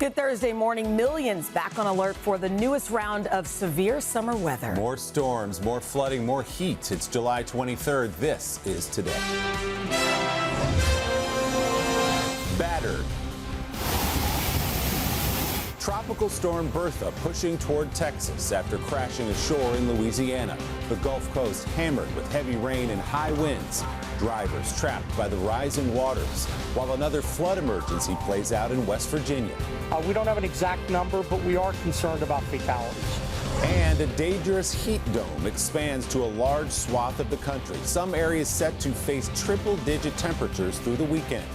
Good Thursday morning. Millions back on alert for the newest round of severe summer weather. More storms, more flooding, more heat. It's July 23rd. This is Today. Battered. Tropical storm Bertha pushing toward Texas after crashing ashore in Louisiana. The Gulf Coast hammered with heavy rain and high winds. Drivers trapped by the rising waters, while another flood emergency plays out in West Virginia. We don't have an exact number, but we are concerned about fatalities. And a dangerous heat dome expands to a large swath of the country. Some areas set to face triple-digit temperatures through the weekend.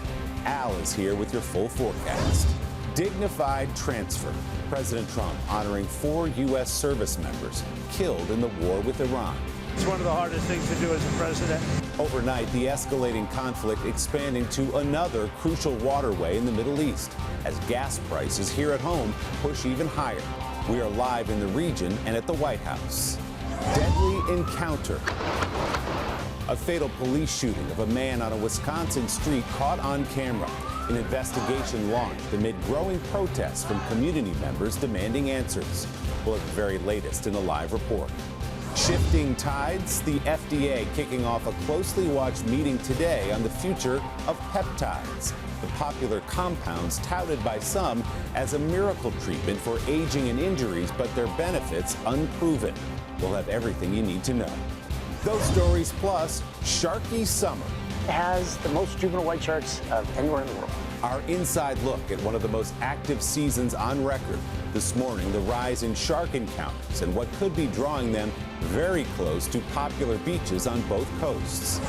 Al is here with your full forecast. Dignified transfer. President Trump honoring 4 U.S. service members killed in the war with Iran. It's one of the hardest things to do as a president. Overnight, the escalating conflict expanding to another crucial waterway in the Middle East as gas prices here at home push even higher. We are live in the region and at the White House. Deadly encounter. A fatal police shooting of a man on a Wisconsin street caught on camera. An investigation launched amid growing protests from community members demanding answers. We'll have the very latest in a live report. Shifting tides, the FDA kicking off a closely watched meeting today on the future of peptides, the popular compounds touted by some as a miracle treatment for aging and injuries, but their benefits unproven. We'll have everything you need to know. Those stories plus Sharky Summer. It has the most juvenile white sharks of anywhere in the world. Our inside look at one of the most active seasons on record. This morning, the rise in shark encounters and what could be drawing them very close to popular beaches on both coasts.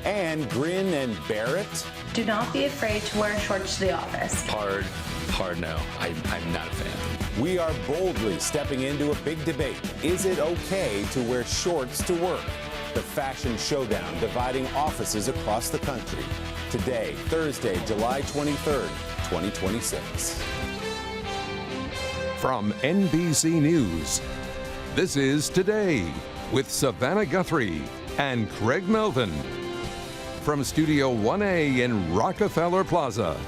And grin and bear it. Do not be afraid to wear shorts to the office. Hard no. I'm not a fan. We are boldly stepping into a big debate. Is it okay to wear shorts to work? The fashion showdown dividing offices across the country. Today, Thursday, July 23rd, 2026. From NBC News, this is Today with Savannah Guthrie and Craig Melvin. From Studio 1A in Rockefeller Plaza.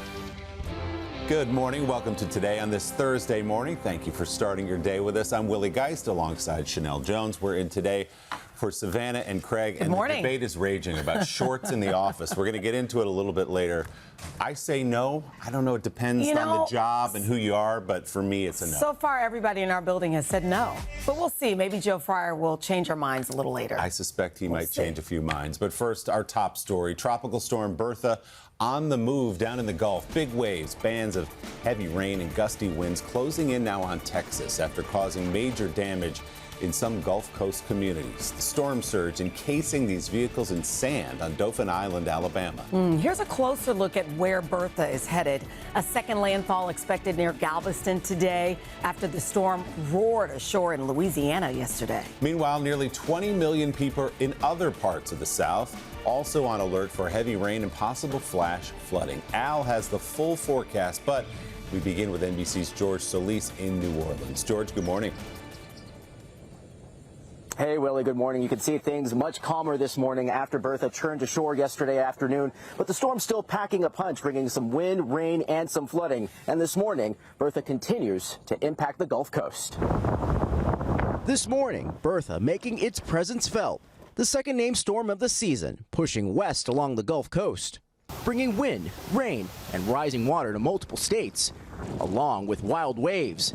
Good morning. Welcome to Today on this Thursday morning. Thank you for starting your day with us. I'm Willie Geist alongside Chanel Jones. We're in today for Savannah and Craig. Good morning. The debate is raging about shorts in the office. We're going to get into it a little bit later. I say no. I don't know. It depends on the job and who you are, but for me, it's a no. So far, everybody in our building has said no. But we'll see. Maybe Joe Fryer will change our minds a little later. I suspect he might change a few minds. But first, our top story. Tropical storm Bertha on the move down in the Gulf. Big waves, bands of heavy rain and gusty winds closing in now on Texas after causing major damage in some Gulf Coast communities. The storm surge encasing these vehicles in sand on Dauphin Island, Alabama. Here's a closer look at where Bertha is headed. A second landfall expected near Galveston today after the storm roared ashore in Louisiana yesterday. Meanwhile, nearly 20 million people in other parts of the South also on alert for heavy rain and possible flash flooding. Al has the full forecast, but we begin with NBC's George Solis in New Orleans. George, good morning. Hey, Willie, good morning. You can see things much calmer this morning after Bertha turned to shore yesterday afternoon, but the storm's still packing a punch, bringing some wind, rain, and some flooding. And this morning, Bertha continues to impact the Gulf Coast. This morning, Bertha making its presence felt. The second named storm of the season, pushing west along the Gulf Coast, bringing wind, rain, and rising water to multiple states, along with wild waves.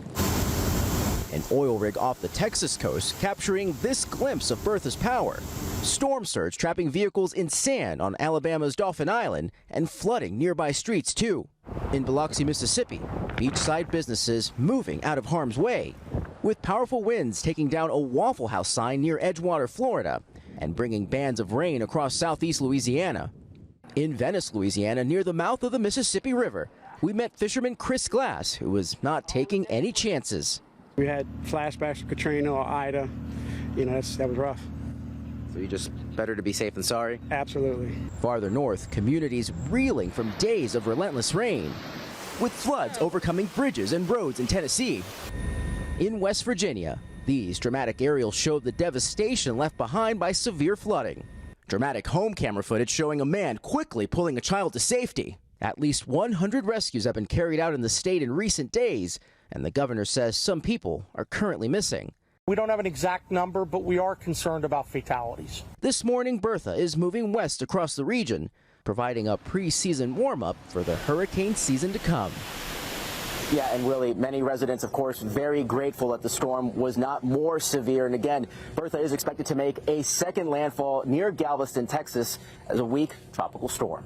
An oil rig off the Texas coast capturing this glimpse of Bertha's power. Storm surge trapping vehicles in sand on Alabama's Dauphin Island and flooding nearby streets too. In Biloxi, Mississippi, beachside businesses moving out of harm's way, with powerful winds taking down a Waffle House sign near Edgewater, Florida, and bringing bands of rain across southeast Louisiana. In Venice, Louisiana, near the mouth of the Mississippi River, we met fisherman Chris Glass, who was not taking any chances. We had flashbacks of Katrina or Ida. You know, that was rough. So you just better to be safe than sorry? Absolutely. Farther north, communities reeling from days of relentless rain, with floods overcoming bridges and roads in Tennessee. In West Virginia, these dramatic aerials showed the devastation left behind by severe flooding. Dramatic home camera footage showing a man quickly pulling a child to safety. At least 100 rescues have been carried out in the state in recent days, and the governor says some people are currently missing. We don't have an exact number, but we are concerned about fatalities. This morning, Bertha is moving west across the region, providing a pre-season warm-up for the hurricane season to come. Yeah, and Willie, many residents, of course, very grateful that the storm was not more severe. And again, Bertha is expected to make a second landfall near Galveston, Texas, as a weak tropical storm.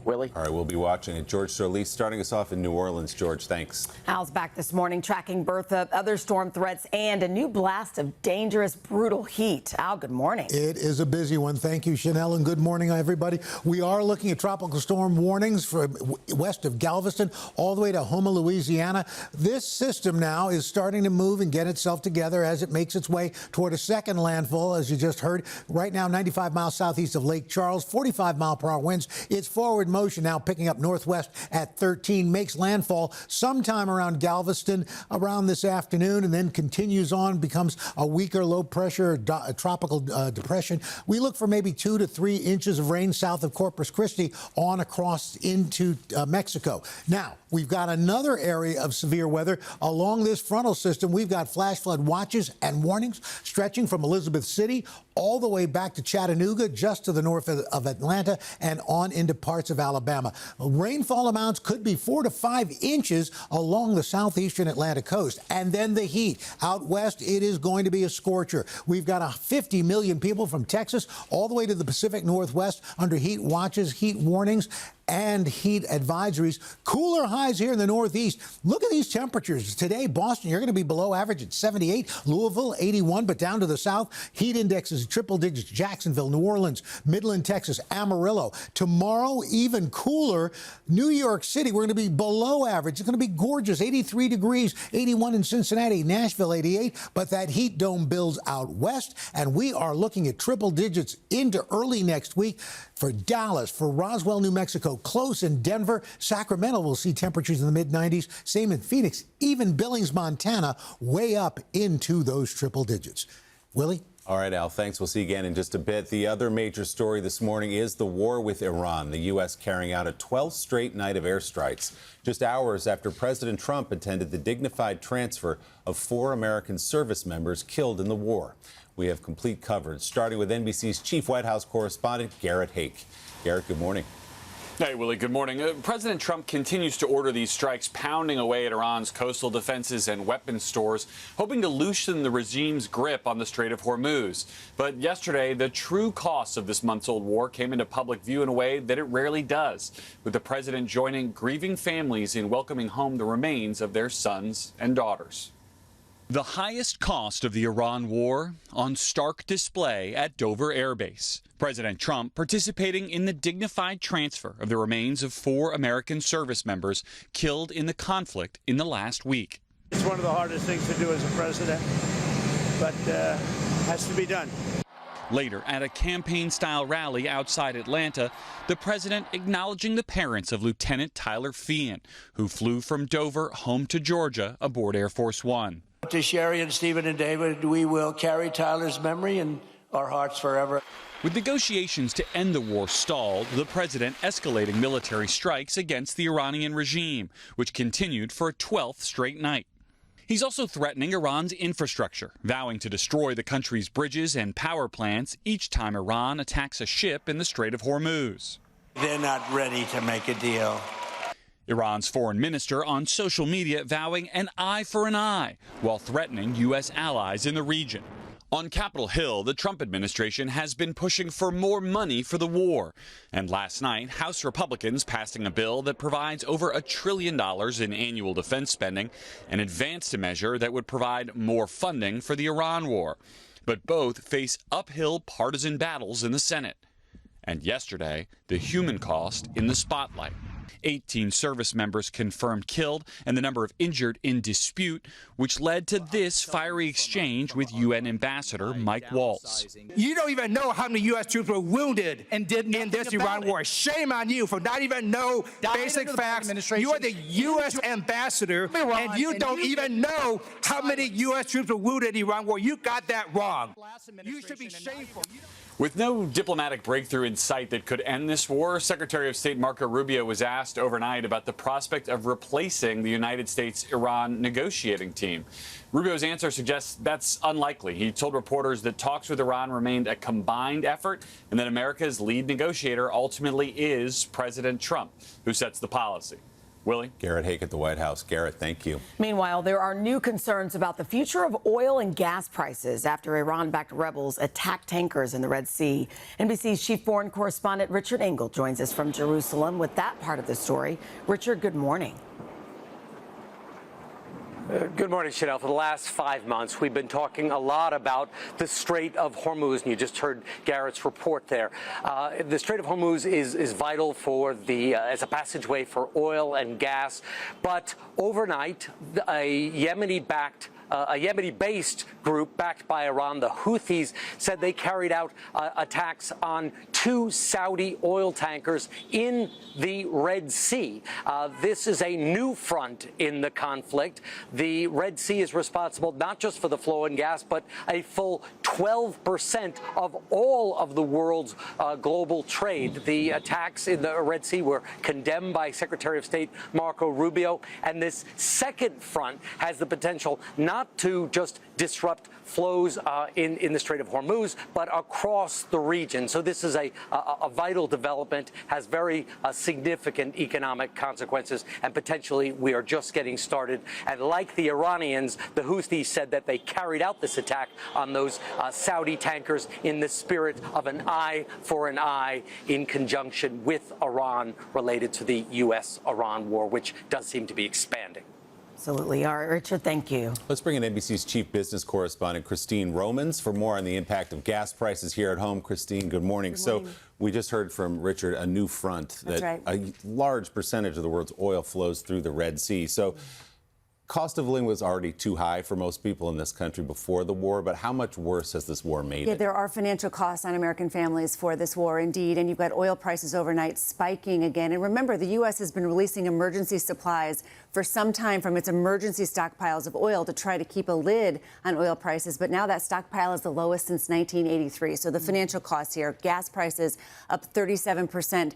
Willie? All right, we'll be watching it. George Solis starting us off in New Orleans. George, thanks. Al's back this morning tracking Bertha, other storm threats, and a new blast of dangerous, brutal heat. Al, good morning. It is a busy one. Thank you, Chanel, and good morning, everybody. We are looking at tropical storm warnings from west of Galveston all the way to Houma, Louisiana. This system now is starting to move and get itself together as it makes its way toward a second landfall, as you just heard. Right now, 95 miles southeast of Lake Charles, 45-mile-per-hour winds. It's forward motion now picking up northwest at 13, makes landfall sometime around Galveston around this afternoon, and then continues on, becomes a weaker low pressure tropical depression. We look for maybe 2 to 3 inches of rain south of Corpus Christi on across into Mexico. Now, we've got another area of severe weather along this frontal system. We've got flash flood watches and warnings stretching from Elizabeth City all the way back to Chattanooga, just to the north of Atlanta, and on into parts of Alabama. Rainfall amounts could be 4 to 5 inches along the southeastern Atlantic coast. And then the heat. Out west, it is going to be a scorcher. We've got 50 million people from Texas all the way to the Pacific Northwest under heat watches, heat warnings, and heat advisories. Cooler highs here in the Northeast. Look at these temperatures. Today, Boston, you're going to be below average at 78. Louisville, 81. But down to the south, heat indexes triple digits. Jacksonville, New Orleans, Midland, Texas, Amarillo. Tomorrow, even cooler. New York City, we're going to be below average. It's going to be gorgeous. 83 degrees, 81 in Cincinnati, Nashville, 88. But that heat dome builds out west, and we are looking at triple digits into early next week for Dallas, for Roswell, New Mexico, close in Denver. Sacramento will see temperatures in the mid-90s. Same in Phoenix. Even Billings, Montana, way up into those triple digits. Willie? All right, Al, thanks. We'll see you again in just a bit. The other major story this morning is the war with Iran, the U.S. carrying out a 12th straight night of airstrikes, just hours after President Trump attended the dignified transfer of 4 American service members killed in the war. We have complete coverage, starting with NBC's chief White House correspondent, Garrett Hake. Garrett, good morning. Hey, Willie, good morning. President Trump continues to order these strikes, pounding away at Iran's coastal defenses and weapons stores, hoping to loosen the regime's grip on the Strait of Hormuz. But yesterday, the true cost of this months-old war came into public view in a way that it rarely does, with the president joining grieving families in welcoming home the remains of their sons and daughters. The highest cost of the Iran war on stark display at Dover Air Base. President Trump participating in the dignified transfer of the remains of 4 American service members killed in the conflict in the last week. It's one of the hardest things to do as a president, but has to be done. Later, at a campaign-style rally outside Atlanta, the president acknowledging the parents of Lieutenant Tyler Feehan, who flew from Dover home to Georgia aboard Air Force One. To Sherry and Stephen and David, we will carry Tyler's memory in our hearts forever. With negotiations to end the war stalled, the president escalating military strikes against the Iranian regime, which continued for a 12th straight night. He's also threatening Iran's infrastructure, vowing to destroy the country's bridges and power plants each time Iran attacks a ship in the Strait of Hormuz. They're not ready to make a deal. Iran's foreign minister on social media vowing an eye for an eye while threatening U.S. allies in the region. On Capitol Hill, the Trump administration has been pushing for more money for the war. And last night, House Republicans passing a bill that provides over $1 trillion in annual defense spending and advanced a measure that would provide more funding for the Iran war. But both face uphill partisan battles in the Senate. And yesterday, the human cost in the spotlight. 18 service members confirmed killed and the number of injured in dispute, which led to this fiery exchange with UN Ambassador Mike Waltz. You don't even know how many U.S. troops were wounded in this Iran war. Shame on you for not even know basic facts. You are the U.S. ambassador, and you don't even know how many U.S. troops were wounded in the Iran war. You got that wrong. You should be shameful. With no diplomatic breakthrough in sight that could end this war, Secretary of State Marco Rubio was asked overnight about the prospect of replacing the United States-Iran negotiating team. Rubio's answer suggests that's unlikely. He told reporters that talks with Iran remained a combined effort and that America's lead negotiator ultimately is President Trump, who sets the policy. Willie? Garrett Hake at the White House. Garrett, thank you. Meanwhile, there are new concerns about the future of oil and gas prices after Iran-backed rebels attacked tankers in the Red Sea. NBC's chief foreign correspondent Richard Engel joins us from Jerusalem with that part of the story. Richard, good morning. Good morning, Chanel. For the last 5 months, we've been talking a lot about the Strait of Hormuz, and you just heard Garrett's report there. The Strait of Hormuz is vital for as a passageway for oil and gas, but overnight, a Yemeni-based group backed by Iran, the Houthis, said they carried out attacks on 2 Saudi oil tankers in the Red Sea. This is a new front in the conflict. The Red Sea is responsible not just for the flow in gas, but a full 12% of all of the world's global trade. The attacks in the Red Sea were condemned by Secretary of State Marco Rubio, and this second front has the potential not to just disrupt flows in the Strait of Hormuz, but across the region. So this is a vital development, has very significant economic consequences, and potentially we are just getting started. And like the Iranians, the Houthis said that they carried out this attack on those Saudi tankers in the spirit of an eye for an eye in conjunction with Iran related to the U.S.-Iran war, which does seem to be expanding. Absolutely. All right, Richard, thank you. Let's bring in NBC's chief business correspondent, Christine Romans, for more on the impact of gas prices here at home. Christine, good morning. Good morning. So we just heard from Richard a new front that right. a large percentage of the world's oil flows through the Red Sea. So cost of living was already too high for most people in this country before the war, but how much worse has this war made it? There are financial costs on American families for this war, indeed, and you've got oil prices overnight spiking again. And remember, the U.S. has been releasing emergency supplies for some time from its emergency stockpiles of oil to try to keep a lid on oil prices, but now that stockpile is the lowest since 1983. So the financial costs here, gas prices up 37%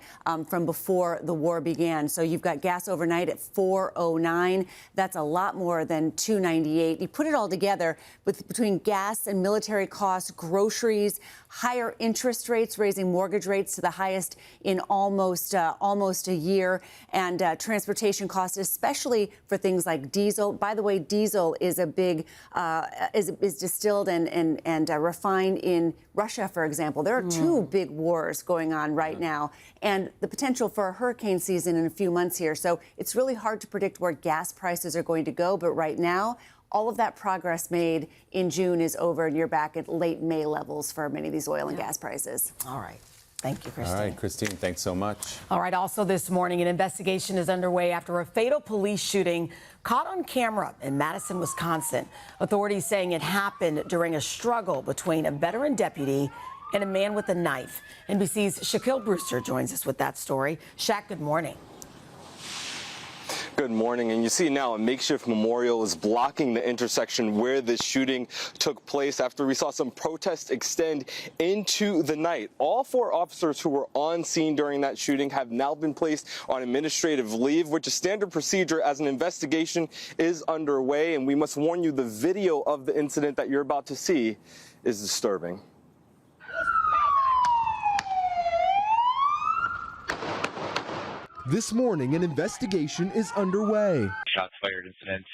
from before the war began. So you've got gas overnight at $4.09. That's a lot more than $2.98. You put it all together between gas and military costs, groceries, higher interest rates, raising mortgage rates to the highest in almost a year, and transportation costs, especially for things like diesel. By the way, diesel is a big is distilled and refined in Russia, for example. There are 2 big wars going on right now, and the potential for a hurricane season in a few months here. So it's really hard to predict where gas prices are going to go. But right now, all of that progress made in June is over, and you're back at late May levels for many of these oil and gas prices. All right. Thank you, Christine. All right, Christine, thanks so much. All right, also this morning, an investigation is underway after a fatal police shooting caught on camera in Madison, Wisconsin. Authorities saying it happened during a struggle between a veteran deputy and a man with a knife. NBC's Shaquille Brewster joins us with that story. Shaq, good morning. Good morning, and you see now a makeshift memorial is blocking the intersection where this shooting took place after we saw some protests extend into the night. All 4 officers who were on scene during that shooting have now been placed on administrative leave, which is standard procedure as an investigation is underway. And we must warn you, the video of the incident that you're about to see is disturbing. This morning, an investigation is underway. Shots fired incident,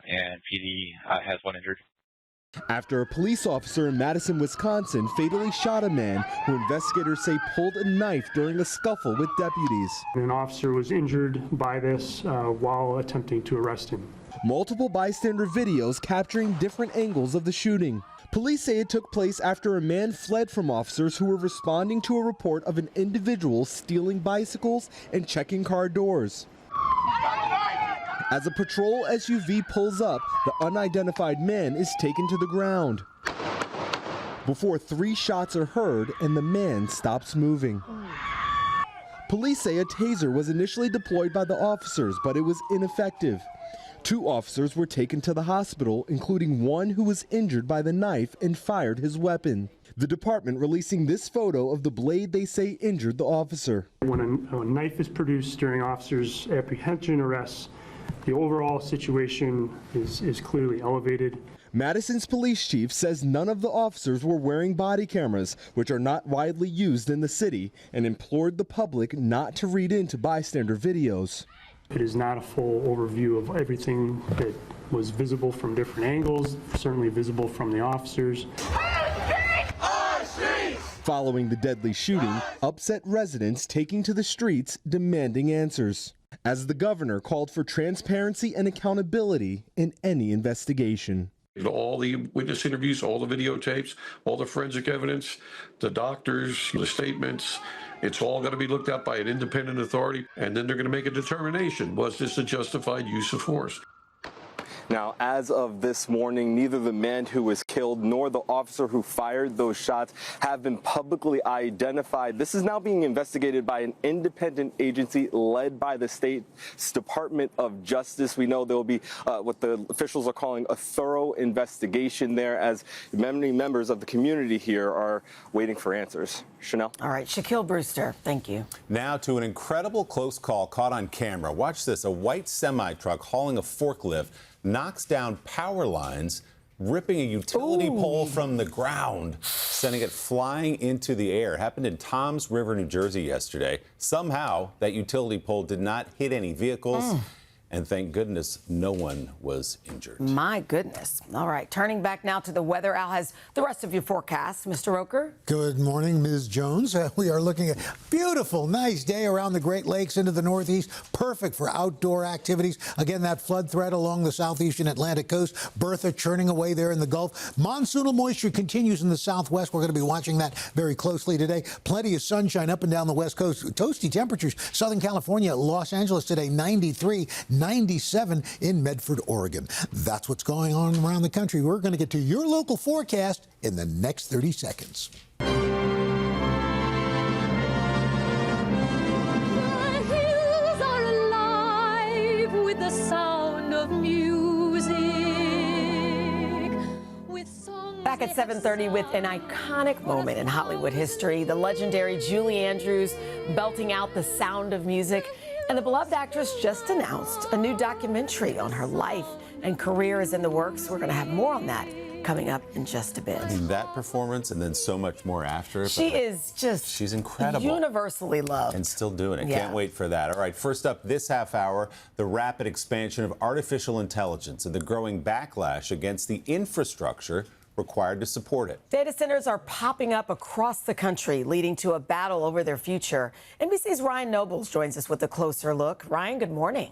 and PD has 1 injured. After a police officer in Madison, Wisconsin fatally shot a man who investigators say pulled a knife during a scuffle with deputies. An officer was injured by this while attempting to arrest him. Multiple bystander videos capturing different angles of the shooting. Police say it took place after a man fled from officers who were responding to a report of an individual stealing bicycles and checking car doors. As a patrol SUV pulls up, the unidentified man is taken to the ground before 3 shots are heard and the man stops moving. Police say a taser was initially deployed by the officers, but it was ineffective. 2 officers were taken to the hospital, including one who was injured by the knife and fired his weapon. The department releasing this photo of the blade they say injured the officer. When a knife is produced during officers' apprehension arrests, the overall situation is clearly elevated. Madison's police chief says none of the officers were wearing body cameras, which are not widely used in the city, and implored the public not to read into bystander videos. It is not a full overview of everything that was visible from different angles, certainly visible from the officers. Following the deadly shooting, upset residents taking to the streets demanding answers, as the governor called for transparency and accountability in any investigation. All the witness interviews, all the videotapes, all the forensic evidence, the doctors, the statements, it's all going to be looked at by an independent authority, and then they're going to make a determination. Was this a justified use of force? Now, as of this morning, neither the man who was killed nor the officer who fired those shots have been publicly identified. This is now being investigated by an independent agency led by the state's Department of Justice. We know there will be what the officials are calling a thorough investigation there, as many members of the community here are waiting for answers. Chanel? All right, Shaquille Brewster, thank you. Now to an incredible close call caught on camera. Watch this. A white semi-truck hauling a forklift knocks down power lines, ripping a utility pole from the ground, sending it flying into the air. Happened in Toms River, New Jersey yesterday. Somehow, that utility pole did not hit any vehicles. And thank goodness no one was injured. My goodness. All right, turning back now to the weather. Al has the rest of your forecast. Mr. Roker? Good morning, Ms. Jones. We are looking at a beautiful, nice day around the Great Lakes into the Northeast. Perfect for outdoor activities. Again, that flood threat along the southeastern Atlantic coast. Bertha churning away there in the Gulf. Monsoonal moisture continues in the southwest. We're going to be watching that very closely today. Plenty of sunshine up and down the west coast. Toasty temperatures. Southern California, Los Angeles today, 93. 97 in Medford, Oregon. That's what's going on around the country. We're going to get to your local forecast in the next 30 seconds. The hills are alive with the sound of music. Back at 7:30 with an iconic moment in Hollywood history. The legendary Julie Andrews belting out the sound of music. And the beloved actress just announced a new documentary on her life and career is in the works. We're going to have more on that coming up in just a bit. I mean, that performance and then so much more after. She's incredible. Universally loved. And still doing it. Yeah. Can't wait for that. All right, first up this half hour, the rapid expansion of artificial intelligence and the growing backlash against the infrastructure required to support it. Data centers are popping up across the country, leading to a battle over their future. NBC's Ryan Nobles joins us with a closer look. Ryan, good morning.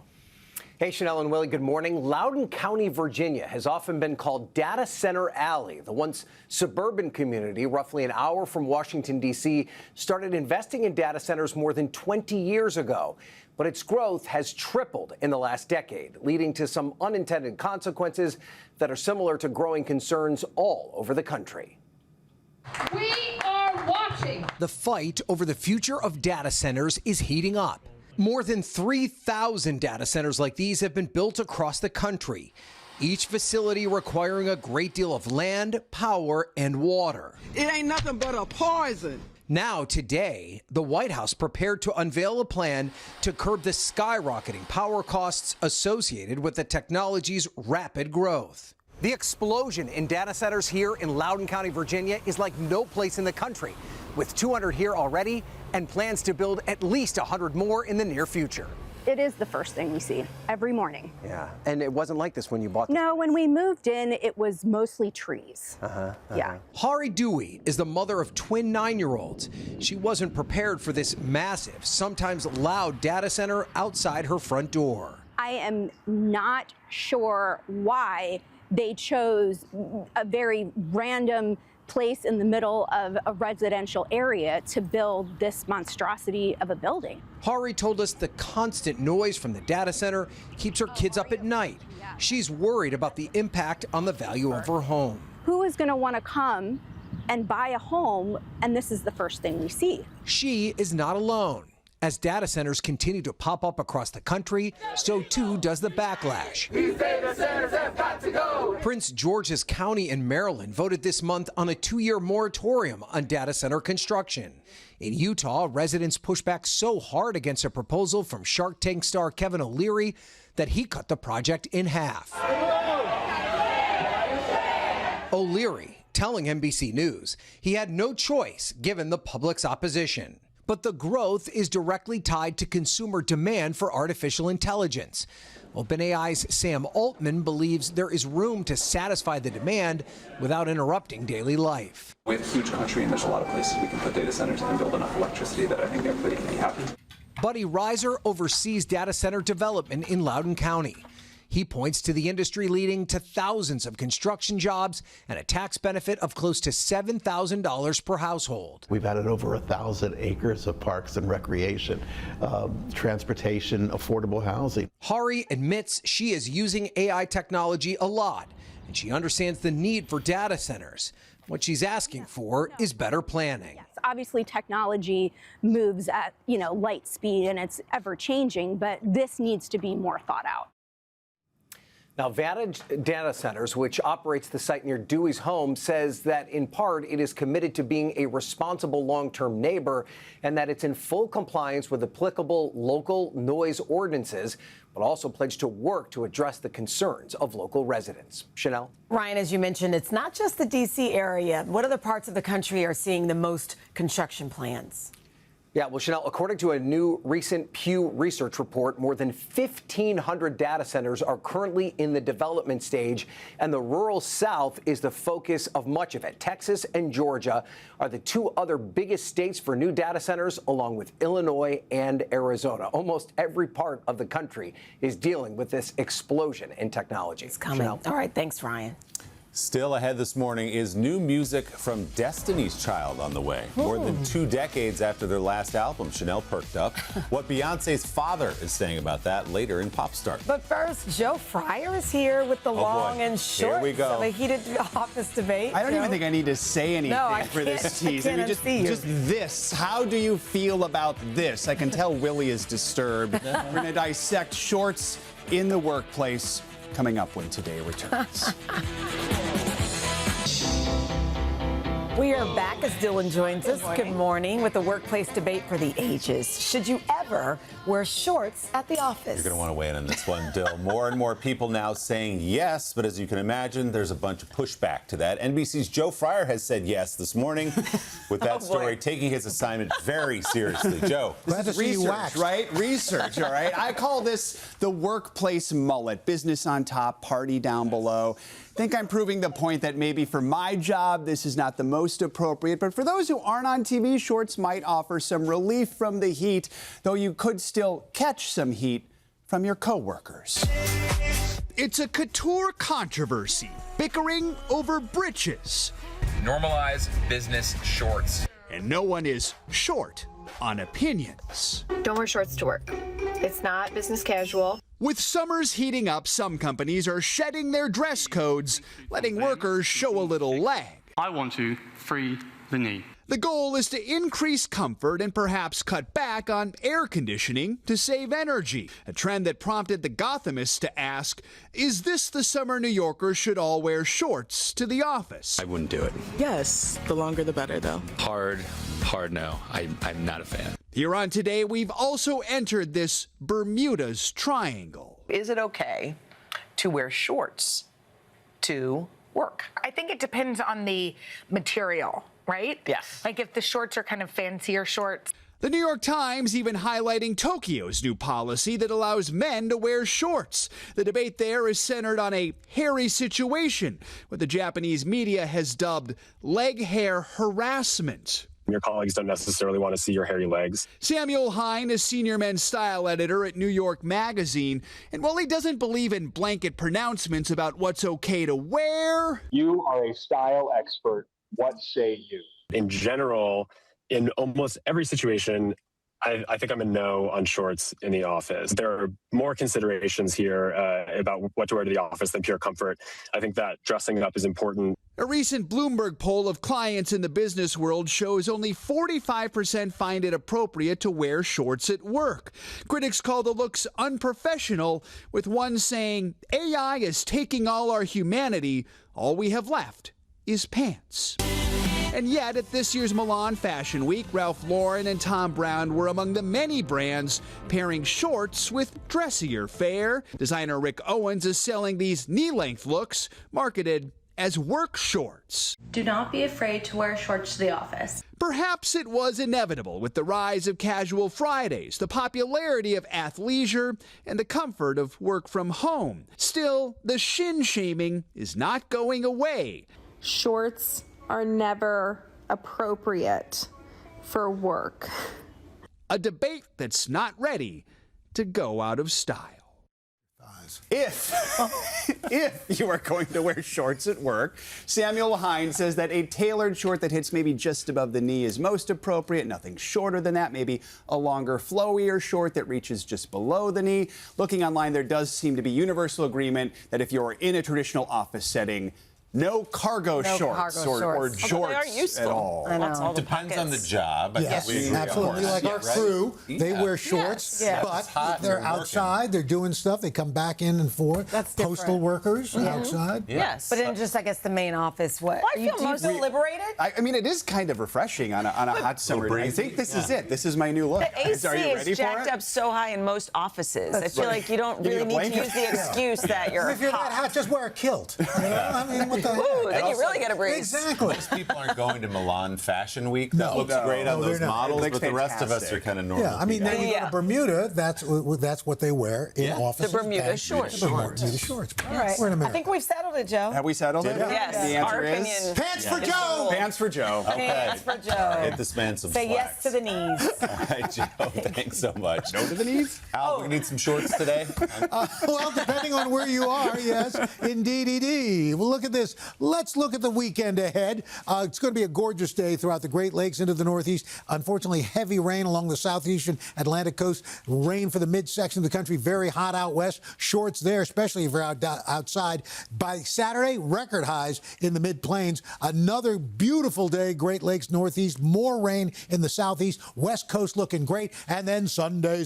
Hey, Chanel and Willie, good morning. Loudoun County, Virginia has often been called Data Center Alley. The once suburban community, roughly an hour from Washington, D.C., started investing in data centers more than 20 years ago. But its growth has tripled in the last decade, leading to some unintended consequences that are similar to growing concerns all over the country. We are watching. The fight over the future of data centers is heating up. More than 3,000 data centers like these have been built across the country, each facility requiring a great deal of land, power, and water. It ain't nothing but a poison. Now, today, the White House prepared to unveil a plan to curb the skyrocketing power costs associated with the technology's rapid growth. The explosion in data centers here in Loudoun County, Virginia is like no place in the country, with 200 here already and plans to build at least 100 more in the near future. It is the first thing we see every morning. Yeah, and it wasn't like this when you bought this. No, when we moved in, it was mostly trees. Yeah. Hari Dewey is the mother of twin 9-year-olds. She wasn't prepared for this massive, sometimes loud data center outside her front door. I am not sure why they chose a very random place in the middle of a residential area to build this monstrosity of a building. Hari told us the constant noise from the data center keeps her kids up at night. She's worried about the impact on the value of her home. Who is going to want to come and buy a home, and this is the first thing we see? She is not alone. As data centers continue to pop up across the country, so too does the backlash. These data centers have got to go. Prince George's County in Maryland voted this month on a 2-year moratorium on data center construction. In Utah, residents pushed back so hard against a proposal from Shark Tank star Kevin O'Leary that he cut the project in half. O'Leary telling NBC News he had no choice given the public's opposition. But the growth is directly tied to consumer demand for artificial intelligence. OpenAI's Sam Altman believes there is room to satisfy the demand without interrupting daily life. We have a huge country and there's a lot of places we can put data centers and build enough electricity that I think everybody can be happy. Buddy Reiser oversees data center development in Loudoun County. He points to the industry leading to thousands of construction jobs and a tax benefit of close to $7,000 per household. We've added over 1,000 acres of parks and recreation, transportation, affordable housing. Hari admits she is using AI technology a lot, and she understands the need for data centers. What she's asking for is better planning. Yes, obviously technology moves at, light speed and it's ever changing, but this needs to be more thought out. Now, Vantage Data Centers, which operates the site near Dewey's home, says that in part it is committed to being a responsible long-term neighbor and that it's in full compliance with applicable local noise ordinances, but also pledged to work to address the concerns of local residents. Chanel? Ryan, as you mentioned, it's not just the D.C. area. What other parts of the country are seeing the most construction plans? Yeah, well, Chanel, according to a new recent Pew Research report, more than 1,500 data centers are currently in the development stage, and the rural South is the focus of much of it. Texas and Georgia are the two other biggest states for new data centers, along with Illinois and Arizona. Almost every part of the country is dealing with this explosion in technology. It's coming. Chanel? All right, thanks, Ryan. Still ahead this morning is new music from Destiny's Child on the way. More than 2 decades after their last album, Chanel perked up. What Beyonce's father is saying about that later in Pop Start. But first, Joe Fryer is here with the long and short Here we go. of a heated office debate. I don't even think I need to say anything for this tease. I can't unsee you. Just this. How do you feel about this? I can tell Willie is disturbed. We're going to dissect shorts in the workplace coming up when Today returns. We are back as Dylan joins us. Good morning with the workplace debate for the ages. Should you ever wear shorts at the office? You're going to want to weigh in on this one, Dill. More and more people now saying yes, but as you can imagine, there's a bunch of pushback to that. NBC's Joe Fryer has said yes this morning with that story, taking his assignment very seriously. Joe. This is research, right? Research, all right? I call this the workplace mullet. Business on top, party down below. I think I'm proving the point that maybe for my job, this is not the most appropriate. But for those who aren't on TV, shorts might offer some relief from the heat, though you could still catch some heat from your coworkers. It's a couture controversy, bickering over britches. Normalize business shorts. And no one is short on opinions. Don't wear shorts to work. It's not business casual. With summers heating up, some companies are shedding their dress codes, letting workers show a little leg. I want to free the knee. The goal is to increase comfort and perhaps cut back on air conditioning to save energy, a trend that prompted the Gothamists to ask, is this the summer New Yorkers should all wear shorts to the office? I wouldn't do it. Yes, the longer the better, though. Hard no. I'm not a fan. Here on Today, we've also entered this Bermuda's Triangle. Is it okay to wear shorts to work? I think it depends on the material, right? Yes. Like if the shorts are kind of fancier shorts. The New York Times even highlighting Tokyo's new policy that allows men to wear shorts. The debate there is centered on a hairy situation, what the Japanese media has dubbed leg hair harassment. Your colleagues don't necessarily want to see your hairy legs. Samuel Hine is senior men's style editor at New York Magazine. And while he doesn't believe in blanket pronouncements about what's okay to wear... You are a style expert. What say you? In general, in almost every situation, I think I'm a no on shorts in the office. There are more considerations here about what to wear to the office than pure comfort. I think that dressing up is important. A recent Bloomberg poll of clients in the business world shows only 45% find it appropriate to wear shorts at work. Critics call the looks unprofessional, with one saying, AI is taking all our humanity. All we have left is pants. And yet, at this year's Milan Fashion Week, Ralph Lauren and Thom Browne were among the many brands pairing shorts with dressier fare. Designer Rick Owens is selling these knee-length looks, marketed as work shorts. Do not be afraid to wear shorts to the office. Perhaps it was inevitable with the rise of casual Fridays, the popularity of athleisure, and the comfort of work from home. Still, the shin shaming is not going away. Shorts are never appropriate for work. A debate that's not ready to go out of style. If you are going to wear shorts at work, Samuel Hine says that a tailored short that hits maybe just above the knee is most appropriate. Nothing shorter than that. Maybe a longer, flowier short that reaches just below the knee. Looking online, there does seem to be universal agreement that if you're in a traditional office setting, no cargo shorts or jorts at all. It depends on the job. Yes, absolutely. Like our crew, they wear shorts, but they're outside. They're doing stuff. They come back in and forth. That's different. Postal workers outside. Yes. But in just, I guess, the main office, what? Well, I feel most liberated. I mean, it is kind of refreshing on a hot summer day. I think this is it. This is my new look. The AC is jacked up so high in most offices. I feel like you don't really need to use the excuse that you're If you're that hot, just wear a kilt. You know? I mean, what the heck? Ooh, then you really get a breeze. Exactly. Most people aren't going to Milan Fashion Week. That looks great on those models, but the rest of us are kind of normal. Yeah, I mean, then you go to Bermuda, that's what they wear in offices. The Bermuda shorts. Bermuda shorts. All right. We're in America. I think we've settled it, Joe. Have we settled it? Yes. The answer Our is opinion. Pants for Joe. Pants for Joe. Pants for Joe. Get this man some Say slacks. yes to the knees. All right, Joe, thanks so much. No to the knees? Al, we need some shorts today? Well, depending on where you are, yes, indeed. Well, look at this. Let's look at the weekend ahead. It's going to be a gorgeous day throughout the Great Lakes into the Northeast. Unfortunately, heavy rain along the southeastern Atlantic coast. Rain for the midsection of the country. Very hot out west. Shorts there, especially if you're outside. By Saturday, record highs in the mid-plains. Another beautiful day, Great Lakes Northeast. More rain in the southeast. West coast looking great. And then Sunday,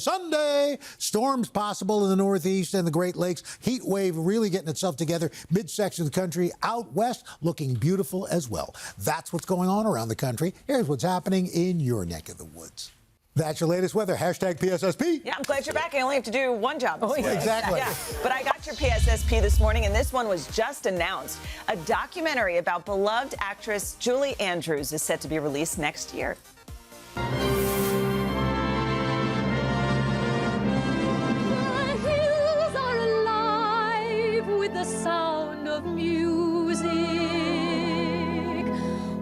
storms possible in the Northeast and the Great Lakes. Heat wave really getting itself together. Midsection of the country out west looking beautiful as well. That's what's going on around the country. Here's what's happening in your neck of the woods. That's your latest weather. Hashtag PSSP. Yeah, I'm glad you're back. I only have to do one job this morning. Exactly. Yeah, but I got your PSSP this morning, and this one was just announced. A documentary about beloved actress Julie Andrews is set to be released next year. The sound of music,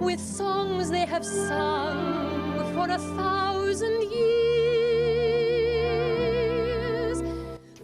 with songs they have sung for 1,000 years.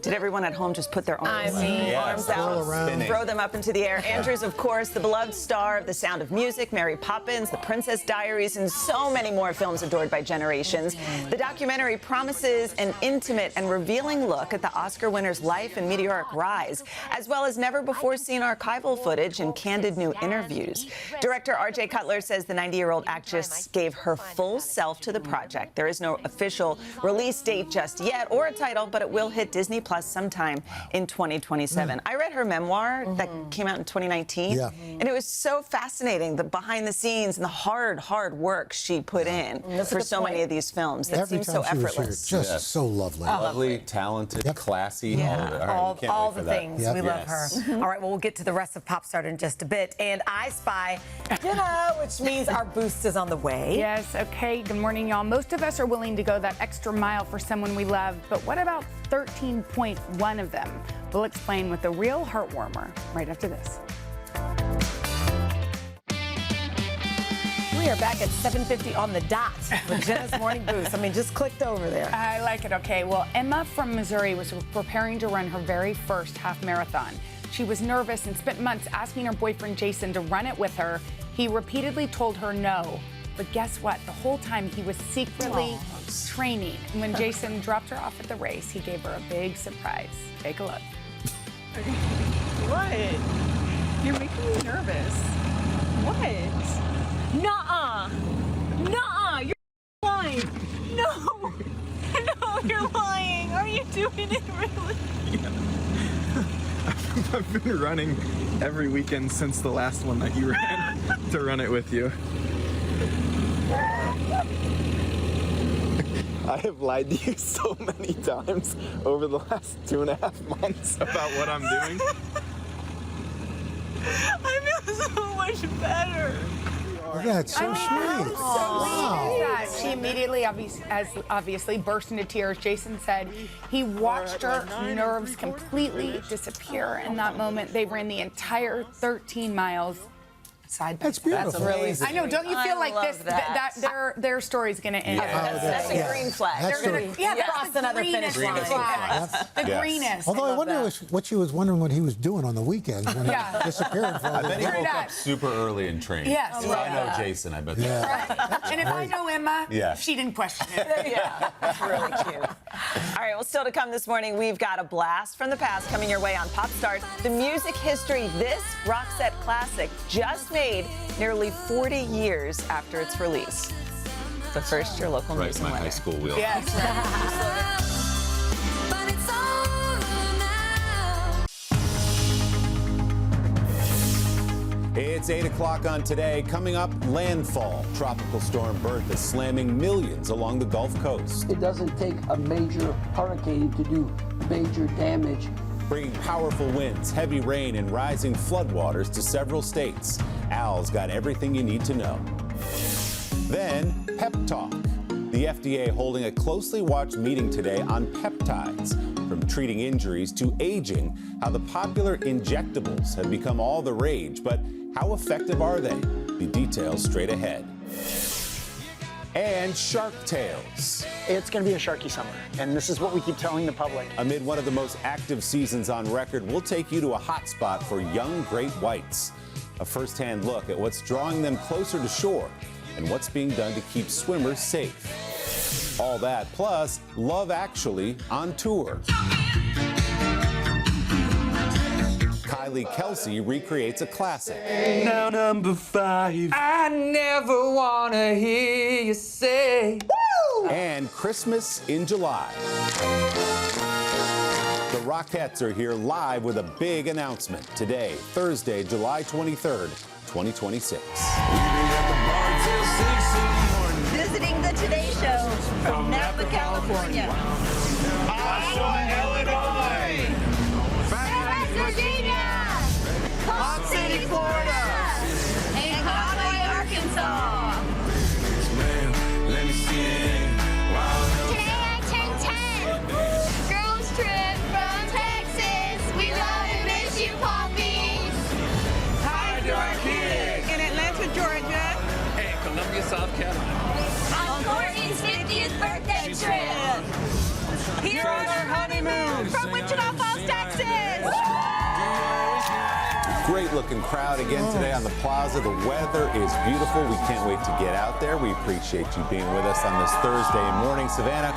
Did everyone at home just put their arms Yes, out, throw them up into the air? Andrews, of course, the beloved star of The Sound of Music, Mary Poppins, The Princess Diaries, and so many more films adored by generations. The documentary promises an intimate and revealing look at the Oscar winner's life and meteoric rise, as well as never-before-seen archival footage and candid new interviews. Director R.J. Cutler says the 90-year-old actress gave her full self to the project. There is no official release date just yet or a title, but it will hit Disney Plus sometime in 2027. I read her memoir that came out in 2019, and it was so fascinating, the behind the scenes and the hard work she put in for so many of these films that seems so effortless. Just so lovely. Lovely, talented, classy. All the things. We love her. All right, well, we'll get to the rest of Pop Start in just a bit. And I Spy, which means our boost is on the way. Yes, okay. Good morning, y'all. Most of us are willing to go that extra mile for someone we love, but what about 13.1 of them? We'll explain with a real heartwarmer right after this. We are back at 7:50 on the dot with Jenna's Morning Boost. I mean, just clicked over there. I like it. Okay, well, Emma from Missouri was preparing to run her very first half marathon. She was nervous and spent months asking her boyfriend Jason to run it with her. He repeatedly told her no. But guess what? The whole time he was secretly training. And when Jason dropped her off at the race, he gave her a big surprise. Take a look. What? You're making me nervous. What? Nuh-uh. Nuh-uh. You're lying. No. No, you're lying. Are you doing it really? I've been running every weekend since the last one that you ran to run it with you. I have lied to you so many times over the last 2.5 months about what I'm doing. I feel so much better. That's so sweet. Wow. She immediately, obviously, burst into tears. Jason said he watched her nerves completely disappear in that moment. They ran the entire 13 miles side by That's beautiful. That's amazing. I know. Don't you feel like this? That. Their story's going to end. That's a green flag. Cross another finish line. The greenest. Although I wonder what she was wondering what he was doing on the weekends when he disappeared for all I bet he the woke up super early and trained. Yes. If I know Jason, I bet. And if I know Emma, she didn't question it. Yeah, that's really cute. All right, well, still to come this morning, we've got a blast from the past coming your way on Pop Stars. The music history, this Roxette classic just made nearly 40 years after its release. But first, your local news and my weather. high school wheel. Yes. It's 8 o'clock on Today. Coming up, landfall. Tropical storm Bertha slamming millions along the Gulf Coast. It doesn't take a major hurricane to do major damage. Bringing powerful winds, heavy rain, and rising floodwaters to several states. Al's got everything you need to know. Then, Pep Talk. The FDA holding a closely watched meeting today on peptides. From treating injuries to aging, how the popular injectables have become all the rage, but how effective are they? The details straight ahead. And Shark Tales. It's going to be a sharky summer, and this is what we keep telling the public. Amid one of the most active seasons on record, we'll take you to a hot spot for young great whites. A first-hand look at what's drawing them closer to shore and what's being done to keep swimmers safe. All that, plus Love Actually on tour. Kylie Kelsey recreates a classic. Now number 5. I never wanna hear you say. Woo! And Christmas in July. The Rockettes are here live with a big announcement today, Thursday, July 23rd, 2026. Visiting the Today Show from Napa, California. Iowa, Illinois. West Virginia. Palm City, Florida. And Conway, Arkansas. Let me see it. Today I turned 10. Girls trip from Texas. We love and miss you, Poppy. Hi, Dorothy. In Atlanta, Georgia. And Columbia, South Carolina. On Courtney's 50th birthday trip. Here on our honeymoon from Wichita Falls, Texas. Great looking crowd again today on the plaza. The weather is beautiful. We can't wait to get out there. We appreciate you being with us on this Thursday morning. Savannah,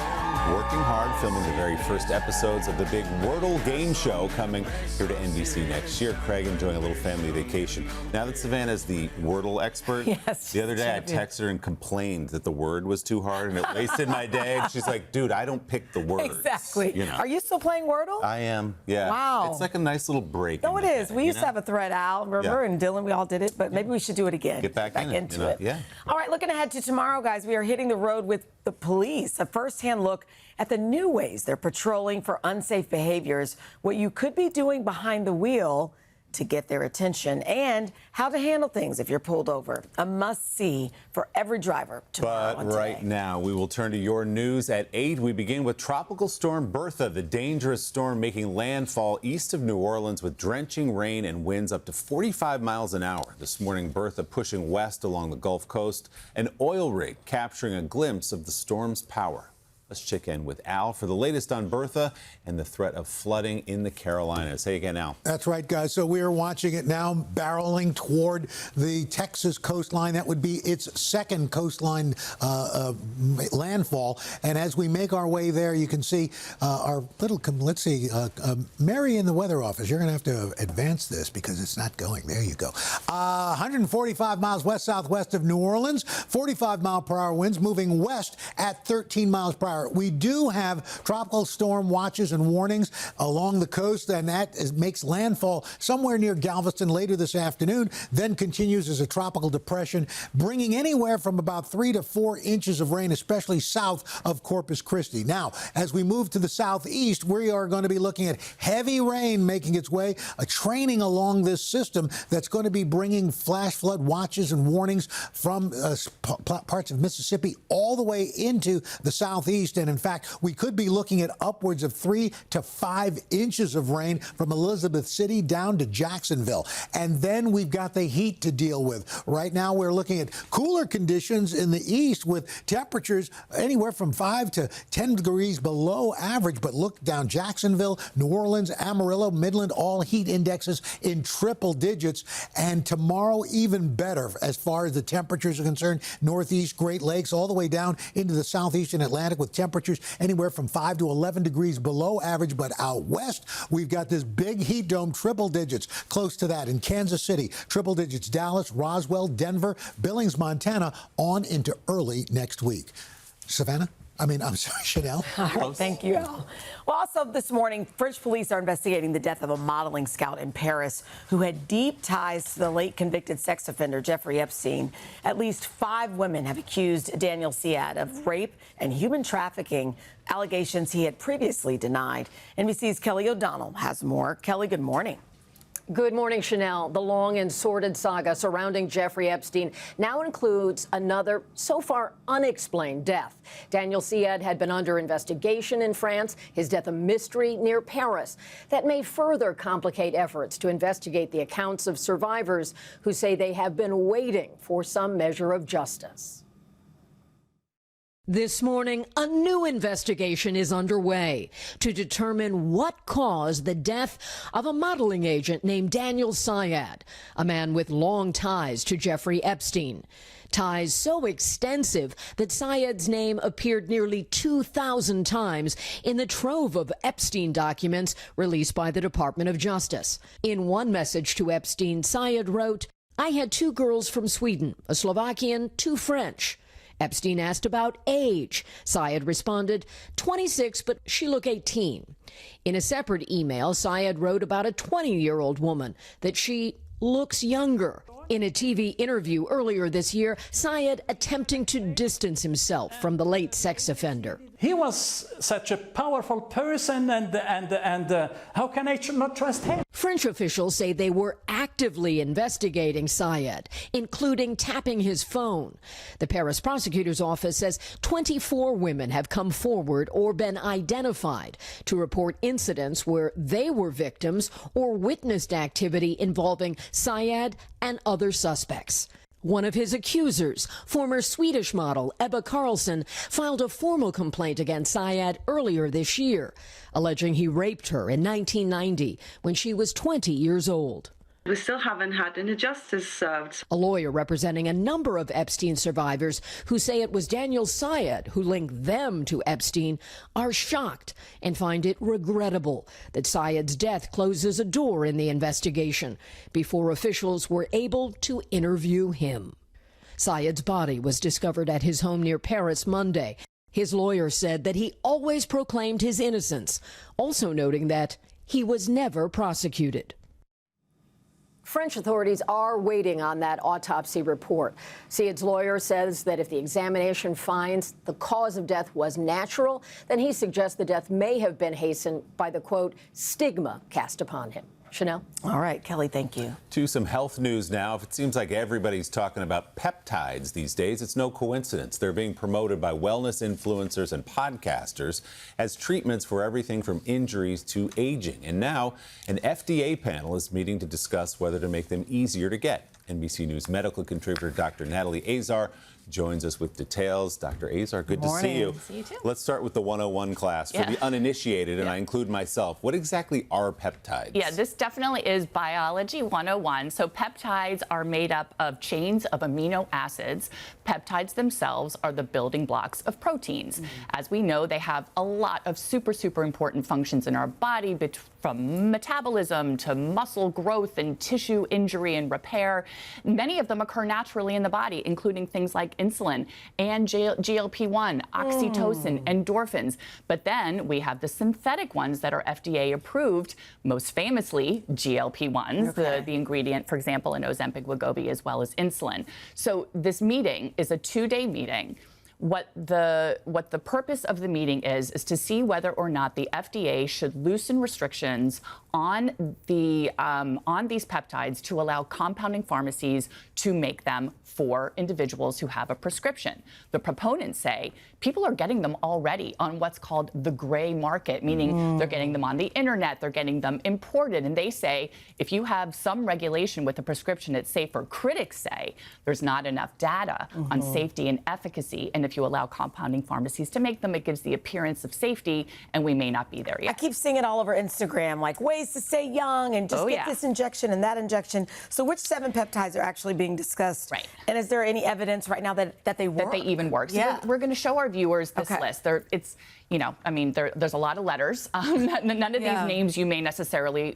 working hard, filming the very first episodes of the big Wordle game show coming here to NBC next year. Craig enjoying a little family vacation. Now that Savannah's the Wordle expert, the other day I texted her and complained that the word was too hard and it wasted my day. And she's like, dude, I don't pick the words. Exactly. You know. Are you still playing Wordle? I am, yeah. Wow. It's like a nice little break. No, it is. We used to have a thread out, remember? Yeah. And Dylan, we all did it, but maybe we should do it again. Get back in into it. it. Yeah. All right, looking ahead to tomorrow, guys, we are hitting the road with the police. A first-hand look at the new ways they're patrolling for unsafe behaviors, what you could be doing behind the wheel to get their attention, and how to handle things if you're pulled over. A must-see for every driver tomorrow. But right now, we will turn to your news at 8. We begin with Tropical Storm Bertha, the dangerous storm making landfall east of New Orleans with drenching rain and winds up to 45 miles an hour. This morning, Bertha pushing west along the Gulf Coast, an oil rig capturing a glimpse of the storm's power. Let's check in with Al for the latest on Bertha and the threat of flooding in the Carolinas. Hey again, Al. That's right, guys. So we are watching it now barreling toward the Texas coastline. That would be its second coastline landfall. And as we make our way there, you can see our little, let's see, Mary in the weather office. You're going to have to advance this because it's not going. There you go. 145 miles west-southwest of New Orleans, 45-mile-per-hour winds moving west at 13 miles per hour. We do have tropical storm watches and warnings along the coast, and that makes landfall somewhere near Galveston later this afternoon, then continues as a tropical depression, bringing anywhere from about 3 to 4 inches of rain, especially south of Corpus Christi. Now, as we move to the southeast, we are going to be looking at heavy rain making its way, a training along this system that's going to be bringing flash flood watches and warnings from parts of Mississippi all the way into the southeast. And in fact, we could be looking at upwards of 3 to 5 inches of rain from Elizabeth City down to Jacksonville. And then we've got the heat to deal with. Right now, we're looking at cooler conditions in the east with temperatures anywhere from 5 to 10 degrees below average. But look down Jacksonville, New Orleans, Amarillo, Midland, all heat indexes in triple digits. And tomorrow, even better as far as the temperatures are concerned. Northeast, Great Lakes, all the way down into the southeastern Atlantic with temperatures anywhere from 5 to 11 degrees below average. But out west, we've got this big heat dome, triple digits, close to that in Kansas City, triple digits, Dallas, Roswell, Denver, Billings, Montana, on into early next week. Savannah? I'm sorry, Chanel. All right, thank you, Al. Well, also this morning, French police are investigating the death of a modeling scout in Paris who had deep ties to the late convicted sex offender Jeffrey Epstein. At least 5 women have accused Daniel Siad of rape and human trafficking, allegations he had previously denied. NBC's Kelly O'Donnell has more. Kelly, good morning. Good morning, Chanel. The long and sordid saga surrounding Jeffrey Epstein now includes another, so far unexplained, death. Daniel Siad had been under investigation in France, his death a mystery near Paris. That may further complicate efforts to investigate the accounts of survivors who say they have been waiting for some measure of justice. This morning, a new investigation is underway to determine what caused the death of a modeling agent named Daniel Siad, a man with long ties to Jeffrey Epstein. Ties so extensive that Siad's name appeared nearly 2,000 times in the trove of Epstein documents released by the Department of Justice. In one message to Epstein, Siad wrote, "I had 2 girls from Sweden, a Slovakian, 2 French." Epstein asked about age. Siad responded, 26, but she looked 18. In a separate email, Siad wrote about a 20-year-old woman, that she looks younger. In a TV interview earlier this year, Siad attempting to distance himself from the late sex offender. He was such a powerful person, and how can I not trust him? French officials say they were actively investigating Siad, including tapping his phone. The Paris prosecutor's office says 24 women have come forward or been identified to report incidents where they were victims or witnessed activity involving Siad and other suspects. One of his accusers, former Swedish model Ebba Carlsson, filed a formal complaint against Siad earlier this year, alleging he raped her in 1990 when she was 20 years old. We still haven't had any justice served. A lawyer representing a number of Epstein survivors who say it was Daniel Siad who linked them to Epstein are shocked and find it regrettable that Siad's death closes a door in the investigation before officials were able to interview him. Siad's body was discovered at his home near Paris Monday. His lawyer said that he always proclaimed his innocence, also noting that he was never prosecuted. French authorities are waiting on that autopsy report. Siad's lawyer says that if the examination finds the cause of death was natural, then he suggests the death may have been hastened by the, quote, stigma cast upon him. Chanel? All right, Kelly, thank you. To some health news now. If it seems like everybody's talking about peptides these days, it's no coincidence. They're being promoted by wellness influencers and podcasters as treatments for everything from injuries to aging. And now an FDA panel is meeting to discuss whether to make them easier to get. NBC News medical contributor Dr. Natalie Azar joins us with details. Dr. Azar, good to see you. See you too. Let's start with the 101 class. For the uninitiated, and I include myself, what exactly are peptides? Yeah, this definitely is Biology 101. So peptides are made up of chains of amino acids. Peptides themselves are the building blocks of proteins. As we know, they have a lot of super important functions in our body, from metabolism to muscle growth and tissue injury and repair. Many of them occur naturally in the body, including things like insulin and GLP-1, oxytocin, endorphins. But then we have the synthetic ones that are FDA approved, most famously GLP-1s, the ingredient, for example, in Ozempic, Wegovy, as well as insulin. So this meeting is a 2-day meeting. What the purpose of the meeting is to see whether or not the FDA should loosen restrictions on these peptides to allow compounding pharmacies to make them for individuals who have a prescription. The proponents say people are getting them already on what's called the gray market, meaning they're getting them on the internet, they're getting them imported, and they say if you have some regulation with a prescription, it's safer. Critics say there's not enough data on safety and efficacy, and if you allow compounding pharmacies to make them, it gives the appearance of safety, and we may not be there yet. I keep seeing it all over Instagram, like ways to stay young and just get this injection and that injection. So which 7 peptides are actually being discussed? Right. And is there any evidence right now that they work? That they even work. So we're going to show our viewers this list. It's, you know, I mean, there's a lot of letters. None of these names you may necessarily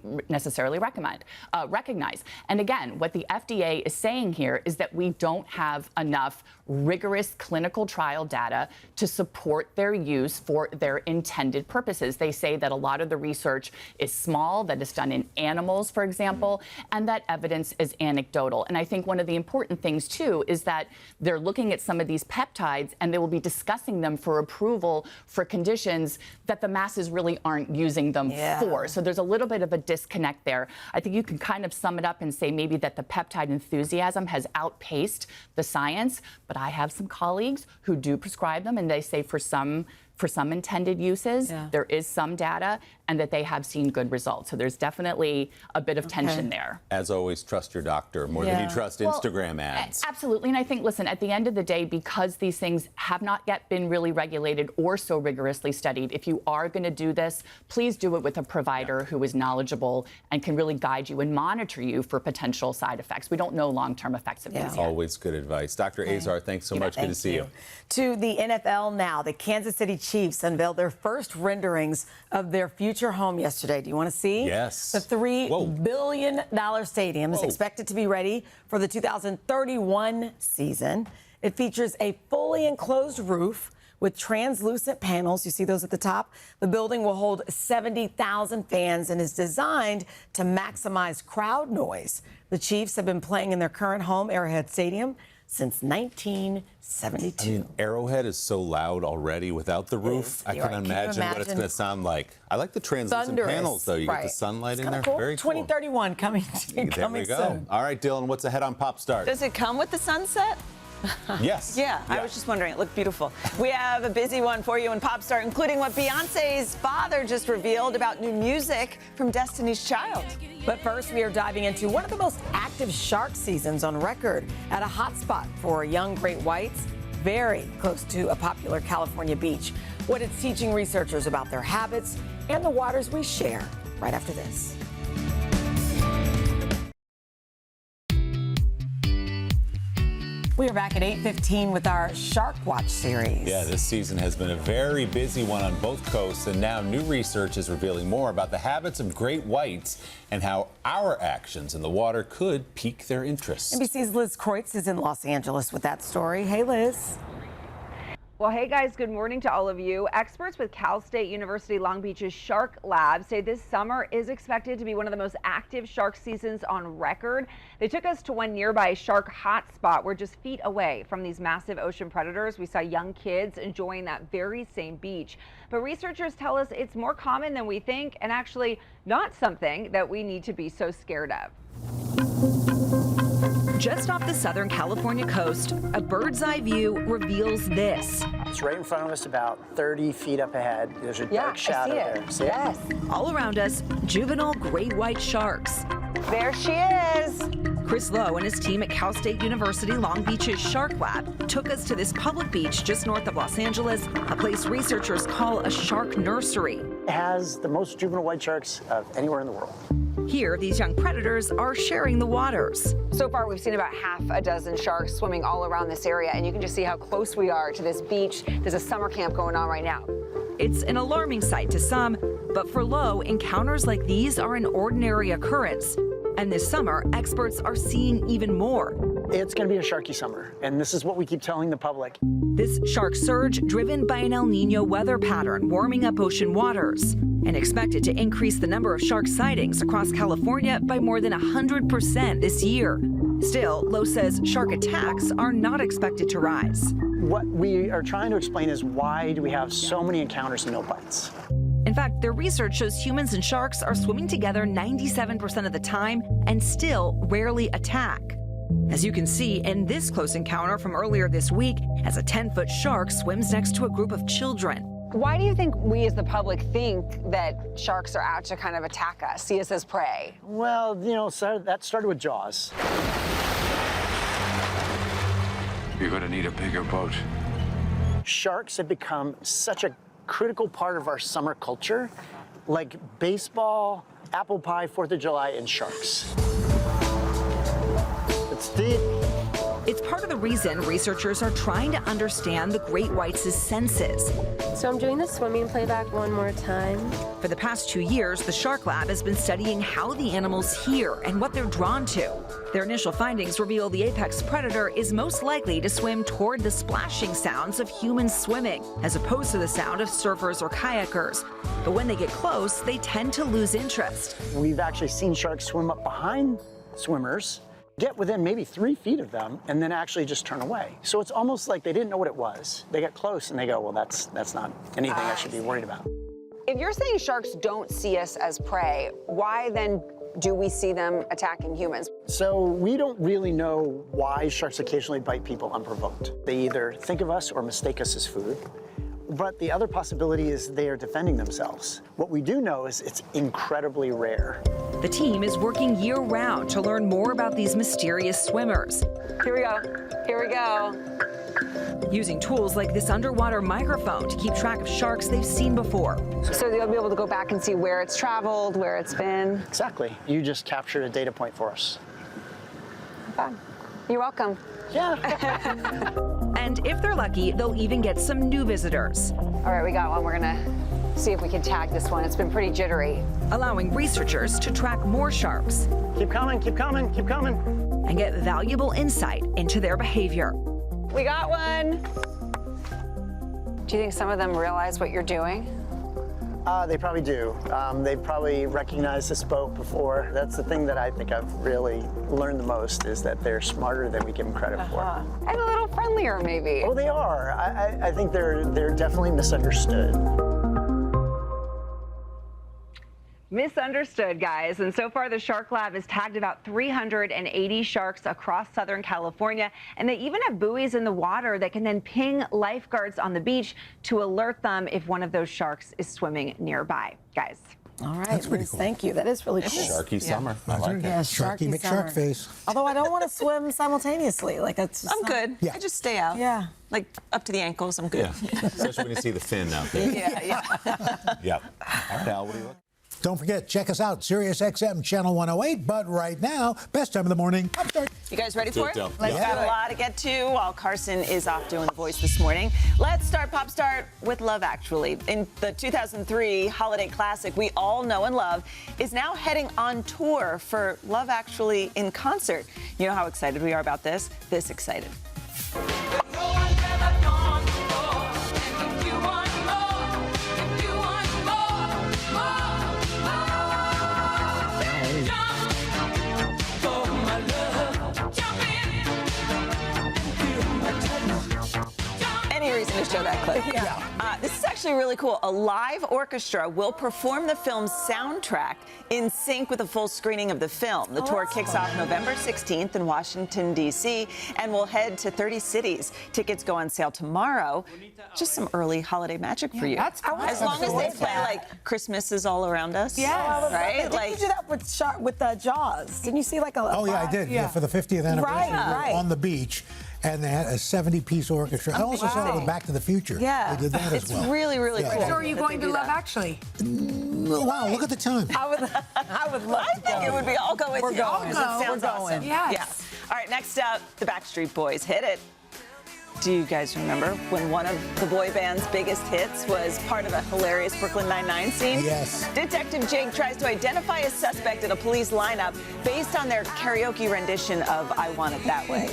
recognize. And again, what the FDA is saying here is that we don't have enough rigorous clinical trial data to support their use for their intended purposes. They say that a lot of the research is small, that is done in animals, for example, and that evidence is anecdotal. And I think one of the important things, too, is that they're looking at some of these peptides and they will be discussing them for approval for conditions that the masses really aren't using them for. So there's a little bit of a disconnect there. I think you can kind of sum it up and say maybe that the peptide enthusiasm has outpaced the science, but I have some colleagues who do prescribe them, and they say for some intended uses, there is some data, and that they have seen good results. So there's definitely a bit of tension there. As always, trust your doctor more than you trust Instagram ads. Absolutely, and I think, listen, at the end of the day, because these things have not yet been really regulated or so rigorously studied, if you are going to do this, please do it with a provider who is knowledgeable and can really guide you and monitor you for potential side effects. We don't know long-term effects of these yet. Always good advice. Dr. Azar, thanks so much. Good to see you. To the NFL now, the Kansas City Chiefs unveiled their first renderings of their future home yesterday. Do you want to see? Yes. The $3 billion stadium is expected to be ready for the 2031 season. It features a fully enclosed roof with translucent panels. You see those at the top? The building will hold 70,000 fans and is designed to maximize crowd noise. The Chiefs have been playing in their current home, Arrowhead Stadium, since 1972. I mean, Arrowhead is so loud already without the roof. I can imagine what it's going to sound like. I like the translucent panels, though. You get the sunlight in there. Cool. Very cool. 2031 coming There we go. soon. All right, Dylan, what's ahead on Pop Stars? Does it come with the sunset? Yes. Yeah, I was just wondering. It looked beautiful. We have a busy one for you in Pop Star, including what Beyonce's father just revealed about new music from Destiny's Child. But first, we are diving into one of the most active shark seasons on record at a hot spot for young great whites, very close to a popular California beach. What it's teaching researchers about their habits and the waters we share right after this. We are back at 8:15 with our Shark Watch series. Yeah, this season has been a very busy one on both coasts, and now new research is revealing more about the habits of great whites and how our actions in the water could pique their interest. NBC's Liz Kreutz is in Los Angeles with that story. Hey, Liz. Well, hey guys, good morning to all of you. Experts with Cal State University Long Beach's Shark Lab say this summer is expected to be one of the most active shark seasons on record. They took us to one nearby shark hotspot. We're just feet away from these massive ocean predators. We saw young kids enjoying that very same beach. But researchers tell us it's more common than we think, and actually not something that we need to be so scared of. Just off the Southern California coast, a bird's eye view reveals this. It's right in front of us, about 30 feet up ahead. There's a dark shadow there. See it? All around us, juvenile great white sharks. There she is. Chris Lowe and his team at Cal State University Long Beach's Shark Lab took us to this public beach just north of Los Angeles, a place researchers call a shark nursery. It has the most juvenile white sharks of anywhere in the world. Here, these young predators are sharing the waters. So far, we've seen about half a dozen sharks swimming all around this area, and you can just see how close we are to this beach. There's a summer camp going on right now. It's an alarming sight to some, but for Lowe, encounters like these are an ordinary occurrence. And this summer, experts are seeing even more. It's going to be a sharky summer, and this is what we keep telling the public. This shark surge driven by an El Nino weather pattern warming up ocean waters and expected to increase the number of shark sightings across California by more than 100% this year. Still, Lowe says shark attacks are not expected to rise. What we are trying to explain is why do we have so many encounters and no bites? In fact, their research shows humans and sharks are swimming together 97% of the time and still rarely attack. As you can see in this close encounter from earlier this week, as a 10-foot shark swims next to a group of children. Why do you think we as the public think that sharks are out to kind of attack us, see us as prey? Well, you know, so that started with Jaws. You're going to need a bigger boat. Sharks have become such a critical part of our summer culture, like baseball, apple pie, 4th of July, and sharks. It's deep. It's part of the reason researchers are trying to understand the great whites' senses. So I'm doing the swimming playback one more time. For the past 2 years, the Shark Lab has been studying how the animals hear and what they're drawn to. Their initial findings reveal the apex predator is most likely to swim toward the splashing sounds of humans swimming, as opposed to the sound of surfers or kayakers. But when they get close, they tend to lose interest. We've actually seen sharks swim up behind swimmers, get within maybe 3 feet of them, and then actually just turn away. So it's almost like they didn't know what it was. They get close and they go, well, that's not anything I should be worried about. If you're saying sharks don't see us as prey, why then do we see them attacking humans? So we don't really know why sharks occasionally bite people unprovoked. They either think of us or mistake us as food. But the other possibility is they are defending themselves. What we do know is it's incredibly rare. The team is working year-round to learn more about these mysterious swimmers. Here we go. Here we go. Using tools like this underwater microphone to keep track of sharks they've seen before. So they'll be able to go back and see where it's traveled, where it's been. Exactly. You just captured a data point for us. Fun. You're welcome. Yeah. And if they're lucky, they'll even get some new visitors. All right, we got one. We're gonna see if we can tag this one. It's been pretty jittery. Allowing researchers to track more sharks. Keep coming, keep coming, keep coming. And get valuable insight into their behavior. We got one. Do you think some of them realize what you're doing? They probably do. They've probably recognized this boat before. That's the thing that I think I've really learned the most, is that they're smarter than we give them credit for. And a little friendlier, maybe. Oh, they are. I think they're definitely misunderstood. Misunderstood, guys. And so far, the Shark Lab has tagged about 380 sharks across Southern California. And they even have buoys in the water that can then ping lifeguards on the beach to alert them if one of those sharks is swimming nearby. Guys. All right, Liz, cool. Thank you. That is really cool. Sharky summer. I like it. Yeah, Sharky McShark face. Although I don't want to swim simultaneously. Like that's. I'm good. Yeah. I just stay out. Yeah. Like up to the ankles, I'm good. Yeah. Especially when you see the fin out there. Yeah. Yeah. All right, Al, what do you look? Don't forget, check us out, Sirius XM Channel 108. But right now, best time of the morning. Upstart. You guys ready for it? Let's got a lot to get to while Carson is off doing The Voice this morning. Let's start Pop Start with Love Actually. In the 2003 holiday classic we all know and love is now heading on tour for Love Actually in concert. You know how excited we are about this? This excited. Any reason to show that clip. Yeah. This is actually actually really cool. A live orchestra will perform the film's soundtrack in sync with a full screening of the film. The tour kicks off November 16th in Washington, D.C., and will head to 30 cities. Tickets go on sale tomorrow. Just some early holiday magic for you. That's fun. As long as they play like Christmas is all around us. Yeah, right? Didn't you do that with Jaws? Didn't you see like a? Oh yeah, I did. Yeah, for the 50th anniversary on the beach. And they had a 70-piece orchestra. I also saw it with Back to the Future. Yeah. They did that as well. It's really, really cool. So are you going to Love Actually? Wow, look at the time. I would love to think it would be. I'll go with you. Going. It sounds awesome. Yes. Yeah. All right, next up, the Backstreet Boys. Hit it. Do you guys remember when one of the boy band's biggest hits was part of a hilarious Brooklyn Nine-Nine scene? Yes. Detective Jake tries to identify a suspect in a police lineup based on their karaoke rendition of I Want It That Way.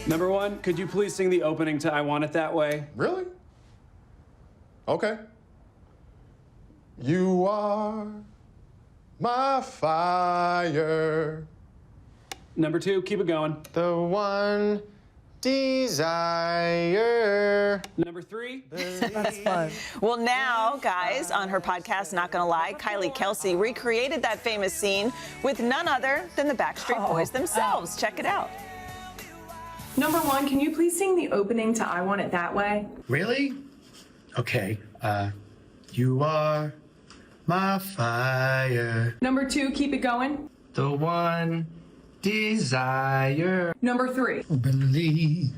Number one, could you please sing the opening to I Want It That Way? Really? Okay. You are my fire. Number two, keep it going. The one desire. Number three. That's fun. Well, now, guys, on her podcast, Not Gonna Lie, Kylie Kelsey recreated that famous scene with none other than the Backstreet Boys themselves. Check it out. Number one, can you please sing the opening to I Want It That Way? Really? Okay. You are my fire. Number two, keep it going. The one desire. Number three. Believe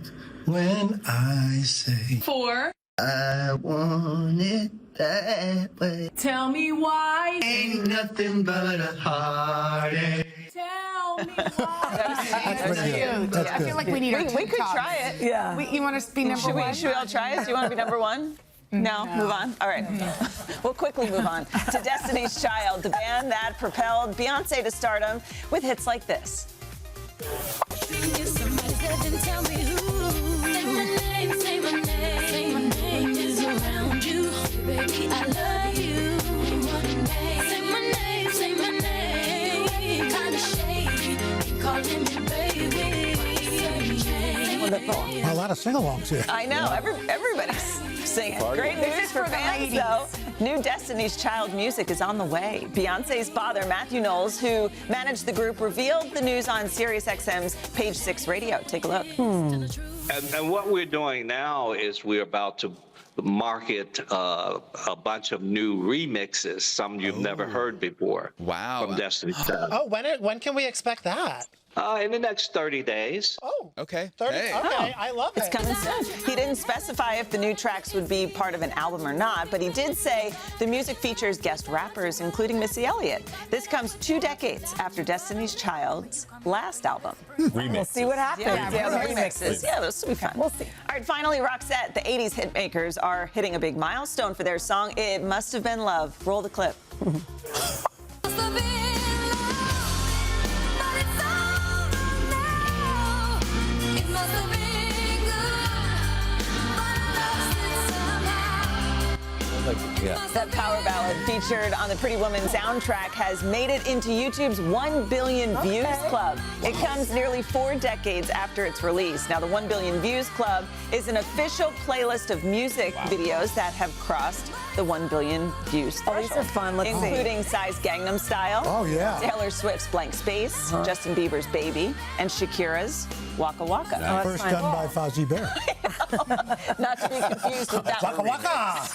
when I say. Four. I want it that way. Tell me why. Ain't nothing but a heartache. Tell me why. That's pretty good. That's I good. feel like we need our We could TikToks. try it. Yeah. You want us to be number one? Should we all try it? Do you want to be number one? No, move on. All right. We'll quickly move on to Destiny's Child, the band that propelled Beyonce to stardom with hits like this. A lot of sing-alongs here. I know. Everybody's singing. Great news for fans, though. New Destiny's Child music is on the way. Beyonce's father, Matthew Knowles, who managed the group, revealed the news on SiriusXM's Page 6 Radio. Take a look. And what we're doing now is we're about to market a bunch of new remixes, some you've never heard before. Wow. From Destiny's Child. Oh, when can we expect that? In the next 30 days. Oh, okay. 30. Hey. Okay, I love it. It's coming soon. He didn't specify if the new tracks would be part of an album or not, but he did say the music features guest rappers, including Missy Elliott. This comes 2 decades after Destiny's Child's last album. Remix. We'll see what happens. Yeah, the remixes. Yeah, those will be fun. We'll see. All right, finally, Roxette, the 80s hit makers, are hitting a big milestone for their song, It Must Have Been Love. Roll the clip. That power ballad featured on the Pretty Woman soundtrack has made it into YouTube's 1 billion views club. It comes nearly 4 decades after its release. Now, the 1 billion views club is an official playlist of music videos that have crossed the 1 billion views threshold. Oh, these are fun. Let's see. Including Psy's Gangnam Style. Oh, yeah. Taylor Swift's Blank Space, Justin Bieber's Baby, and Shakira's Waka Waka. Nice. First done by Fozzie Bear. Not to be confused with that Waka one. Waka!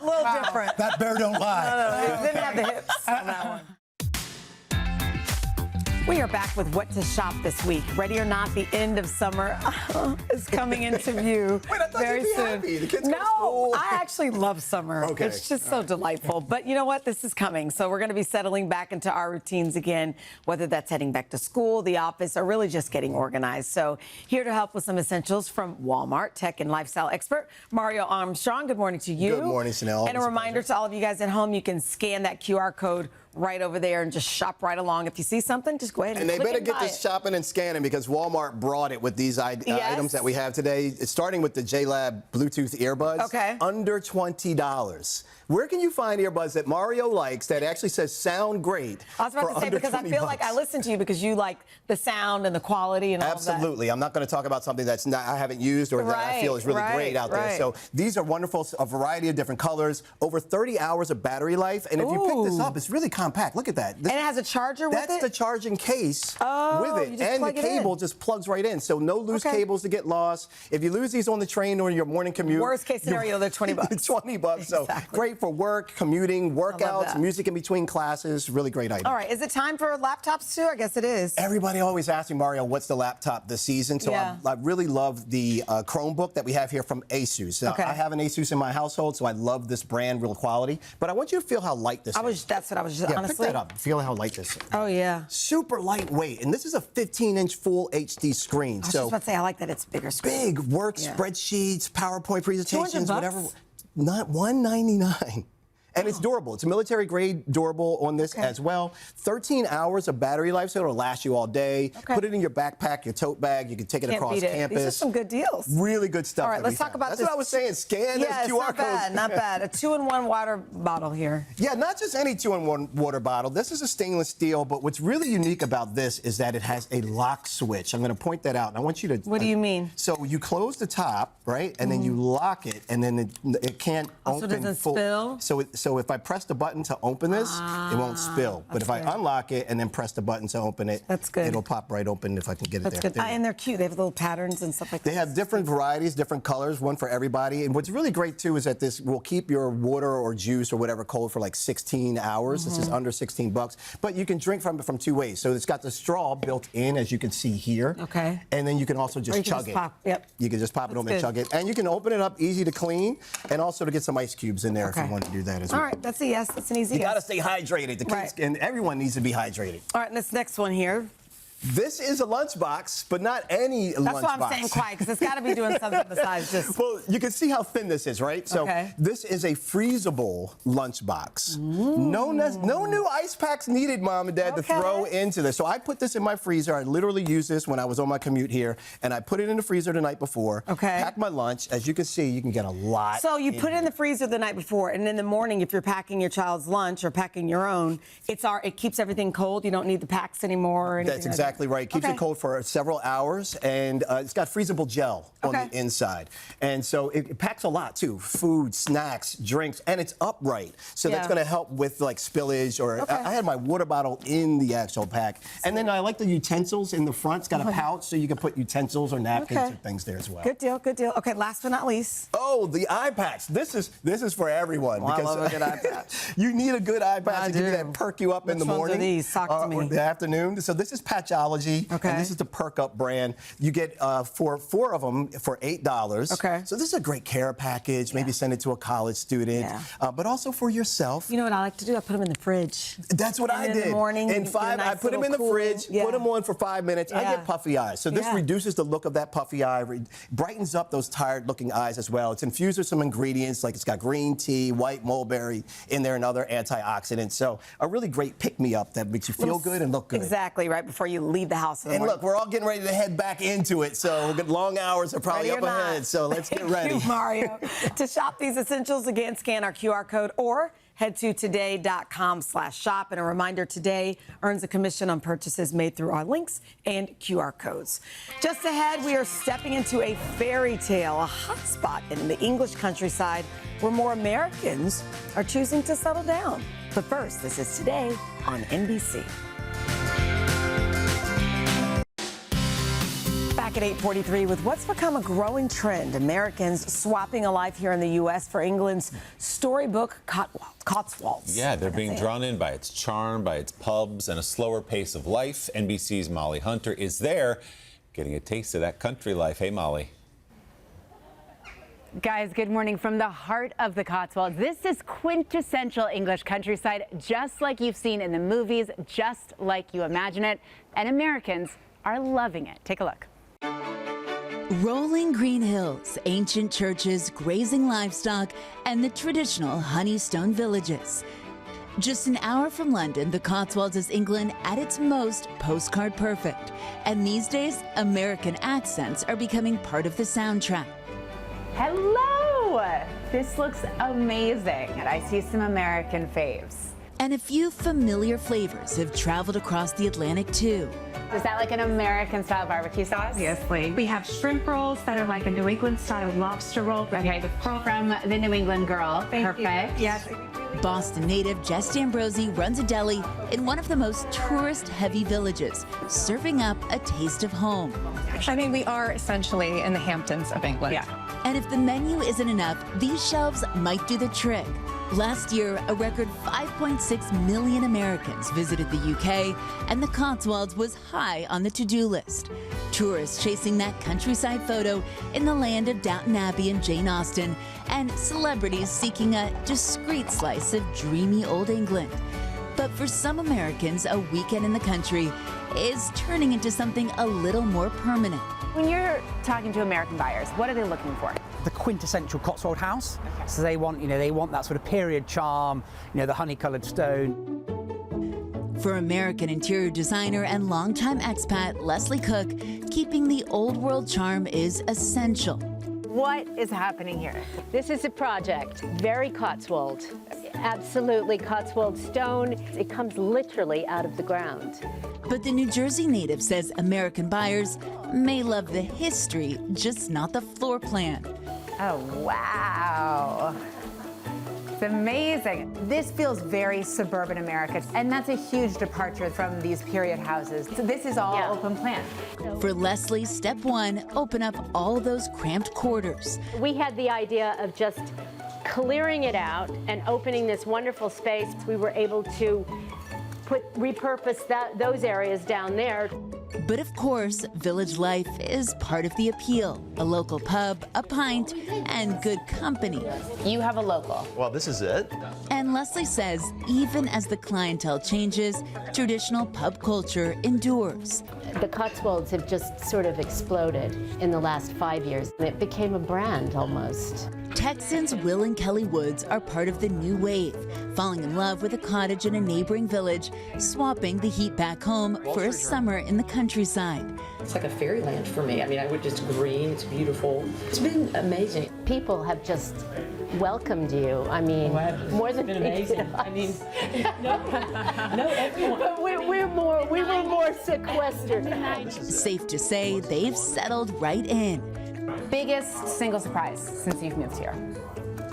A little different. That bear don't lie. No, it didn't have the hips on that one. We are back with what to shop this week. Ready or not, the end of summer is coming into view very soon. Happy. The kids go to school. I actually love summer. Okay. It's just so delightful. But you know what? This is coming. So we're going to be settling back into our routines again, whether that's heading back to school, the office, or really just getting organized. So here to help with some essentials from Walmart, tech and lifestyle expert Mario Armstrong. Good morning to you. Good morning, Chanel. And a reminder to all of you guys at home, you can scan that QR code right over there and just shop right along. If you see something, just go ahead and they click better and get buy this it. shopping and scanning because Walmart brought it with these items that we have today. It's starting with the JLab Bluetooth earbuds. Okay. Under $20. Where can you find earbuds that Mario likes that actually says sound great? I was about to say, because I feel like I listen to you because you like the sound and the quality and all of that. Absolutely. I'm not going to talk about something that's not, I haven't used or that I feel is really great out there. So these are wonderful, a variety of different colors, over 30 hours of battery life. And if you pick this up, it's really compact. Look at that. And it has a charger with it? That's the charging case with it. And the cable just plugs right in. So no loose cables to get lost. If you lose these on the train or your morning commute. Worst case scenario, they're $20. $20. So great for work, commuting, workouts, music in between classes. Really great item. All right. Is it time for laptops too? I guess it is. Everybody always asks me, Mario, what's the laptop this season? So I really love the Chromebook that we have here from ASUS. Now, I have an ASUS in my household, so I love this brand, real quality. But I want you to feel how light this is. That's what I was just, honestly. Pick that up. Feel how light this is. Oh, yeah. Super lightweight. And this is a 15-inch full HD screen. I was just about to say, I like that it's bigger screen. Big work spreadsheets, PowerPoint presentations, whatever. Not $199. And it's durable. It's a military-grade durable on this as well. 13 hours of battery life, so it'll last you all day. Put it in your backpack, your tote bag. You can take it across campus. These are some good deals. Really good stuff. All right, let's talk about this. this. That's what I was saying. Scan those QR codes. Not bad, not bad. A 2-in-1 water bottle here. Yeah, not just any 2-in-1 water bottle. This is a stainless steel, but what's really unique about this is that it has a lock switch. I'm going to point that out, and I want you to... What do you mean? So you close the top, right, and then you lock it, and then it can't open. So it doesn't spill? So if I press the button to open this, it won't spill. But if I unlock it and then press the button to open it, it'll pop right open if I can get it there. That's good. And they're cute. They have little patterns and stuff like that. They have different varieties, different colors, one for everybody. And what's really great, too, is that this will keep your water or juice or whatever cold for like 16 hours. This is under $16. But you can drink from it from two ways. So it's got the straw built in, as you can see here. Okay. And then you can also just chug it. You can just pop it open and chug it. And you can open it up, easy to clean, and also to get some ice cubes in there if you want to do that as well. All right, that's a yes. That's an easy yes. You got to stay hydrated. The kids and everyone needs to be hydrated. All right, and this next one here. This is a lunchbox, but not any lunchbox. That's why I'm saying quiet, because it's got to be doing something besides just... Well, you can see how thin this is, right? So this is a freezable lunchbox. No new ice packs needed, Mom and Dad, to throw into this. So I put this in my freezer. I literally used this when I was on my commute here, and I put it in the freezer the night before. Packed my lunch. As you can see, you can get a lot. So you put it in the freezer the night before, and in the morning, if you're packing your child's lunch or packing your own, it keeps everything cold. You don't need the packs anymore or anything. That's exactly right. Keeps it cold for several hours, and it's got freezable gel on the inside. And so it packs a lot, too. Food, snacks, drinks, and it's upright. So that's going to help with, like, spillage. Or I had my water bottle in the actual pack. And then I like the utensils in the front. It's got a pouch, so you can put utensils or napkins or things there as well. Good deal, good deal. Okay, last but not least. Oh, the eye patch. This is for everyone. Well, because I love a good eye patch. You need a good eye patch to give you that perk you up in the morning. Which ones are these? Talk to me. Or the afternoon. So this is Patchology. And this is the Perk Up brand. You get for 4 of them for $8. So this is a great care package. Maybe send it to a college student, but also for yourself. You know what I like to do? I put them in the fridge. That's what I did. In the morning. In 5, I put them in the fridge, put them on for 5 minutes. I get puffy eyes. So this reduces the look of that puffy eye, brightens up those tired-looking eyes as well. It's infused with some ingredients, like it's got green tea, white mulberry in there, and other antioxidants. So a really great pick-me-up that makes you feel good and look good. Exactly, right before you leave the house in the morning. Look, we're all getting ready to head back into it, so long hours are probably up ahead, so let's get ready. Thank you, Mario. To shop these essentials, again, scan our QR code or head to today.com/shop. And a reminder, Today earns a commission on purchases made through our links and QR codes. Just ahead, we are stepping into a fairy tale, a hotspot in the English countryside where more Americans are choosing to settle down. But first, this is Today on NBC. Back at 8:43 with what's become a growing trend, Americans swapping a life here in the U.S. for England's storybook Cotswolds. Yeah, they're being drawn in by its charm, by its pubs, and a slower pace of life. NBC's Molly Hunter is there getting a taste of that country life. Hey, Molly. Guys, good morning from the heart of the Cotswolds. This is quintessential English countryside, just like you've seen in the movies, just like you imagine it. And Americans are loving it. Take a look. Rolling green hills, ancient churches, grazing livestock, and the traditional Honeystone villages. Just an hour from London, the Cotswolds is England at its most postcard perfect. And these days, American accents are becoming part of the soundtrack. Hello! This looks amazing. And I see some American faves. And a few familiar flavors have traveled across the Atlantic, too. Is that like an American-style barbecue sauce? Obviously. We have shrimp rolls that are like a New England-style lobster roll. Okay, from the New England girl. Perfect. Yes. Boston native Jess Ambrosi runs a deli in one of the most tourist-heavy villages, serving up a taste of home. I mean, we are essentially in the Hamptons of England. Yeah. And if the menu isn't enough, these shelves might do the trick. Last year, a record 5.6 million Americans visited the UK, and the Cotswolds was high on the to-do list. Tourists chasing that countryside photo in the land of Downton Abbey and Jane Austen, and celebrities seeking a discreet slice of dreamy old England. But for some Americans, a weekend in the country is turning into something a little more permanent. When you're talking to American buyers, what are they looking for? The quintessential Cotswold house. Okay. So they want that sort of period charm, the honey-colored stone. For American interior designer and longtime expat Leslie Cook, keeping the old world charm is essential. What is happening here? This is a project, very Cotswold. Absolutely Cotswold stone. It comes literally out of the ground. But the New Jersey native says American buyers may love the history, just not the floor plan. Oh, wow. It's amazing. This feels very suburban America, and that's a huge departure from these period houses. So this is all open plan. For Leslie, step one, open up all those cramped quarters. We had the idea of just clearing it out and opening this wonderful space. We were able to repurpose those areas down there. But of course, village life is part of the appeal. A local pub, a pint, and good company. You have a local. Well, this is it. And Leslie says, even as the clientele changes, traditional pub culture endures. The Cotswolds have just sort of exploded in the last 5 years. It became a brand almost. Texans Will and Kelly Woods are part of the new wave, falling in love with a cottage in a neighboring village, swapping the heat back home for a summer in the countryside. It's like a fairyland for me. I mean, it's green, it's beautiful. It's been amazing. People have just welcomed you. I mean, more than amazing. I mean, no, everyone. But we were more sequestered. Safe to say, they've settled right in. Biggest single surprise since you've moved here?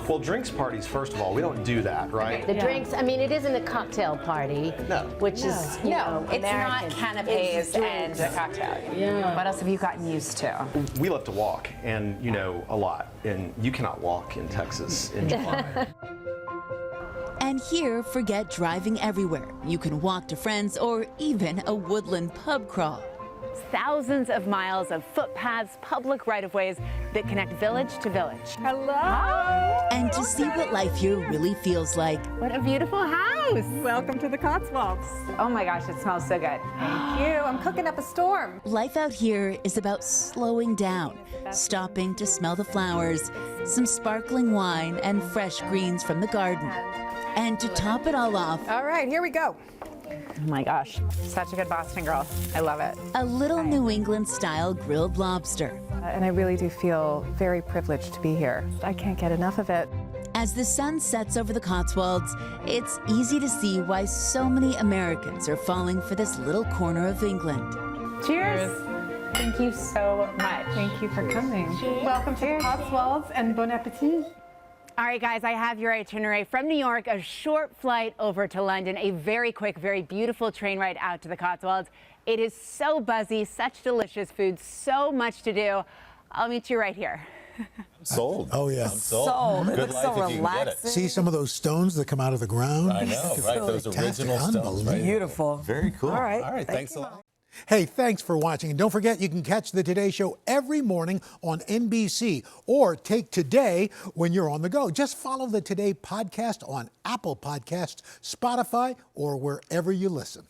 Well, drinks parties, first of all, we don't do that, right? The drinks, I mean, it isn't a cocktail party, which is, it's not American. canapes and a cocktail. Yeah. What else have you gotten used to? We love to walk, and a lot. And you cannot walk in Texas in July. And here, forget driving everywhere. You can walk to friends or even a woodland pub crawl. Thousands of miles of footpaths, public right-of-ways that connect village to village. Hello! And to see what life here really feels like. What a beautiful house! Welcome to the Cotswolds. Oh my gosh, it smells so good. Thank you. I'm cooking up a storm. Life out here is about slowing down, stopping to smell the flowers, some sparkling wine, and fresh greens from the garden. And to top it all off, all right, here we go. Oh my gosh, such a good Boston girl. I love it. A little New England-style grilled lobster. And I really do feel very privileged to be here. I can't get enough of it. As the sun sets over the Cotswolds, it's easy to see why so many Americans are falling for this little corner of England. Cheers. Thank you so much. Thank you for coming. Welcome to the Cotswolds and bon appetit. All right, guys, I have your itinerary from New York, a short flight over to London, a very quick, very beautiful train ride out to the Cotswolds. It is so buzzy, such delicious food, so much to do. I'll meet you right here. Sold. Oh, yeah. I'm sold. Good life if you can get it. See some of those stones that come out of the ground? I know, right? Those original stones, right? Beautiful. Very cool. All right. All right, thanks a lot. Hey, thanks for watching. And don't forget, you can catch the Today Show every morning on NBC or take Today when you're on the go. Just follow the Today podcast on Apple Podcasts, Spotify, or wherever you listen.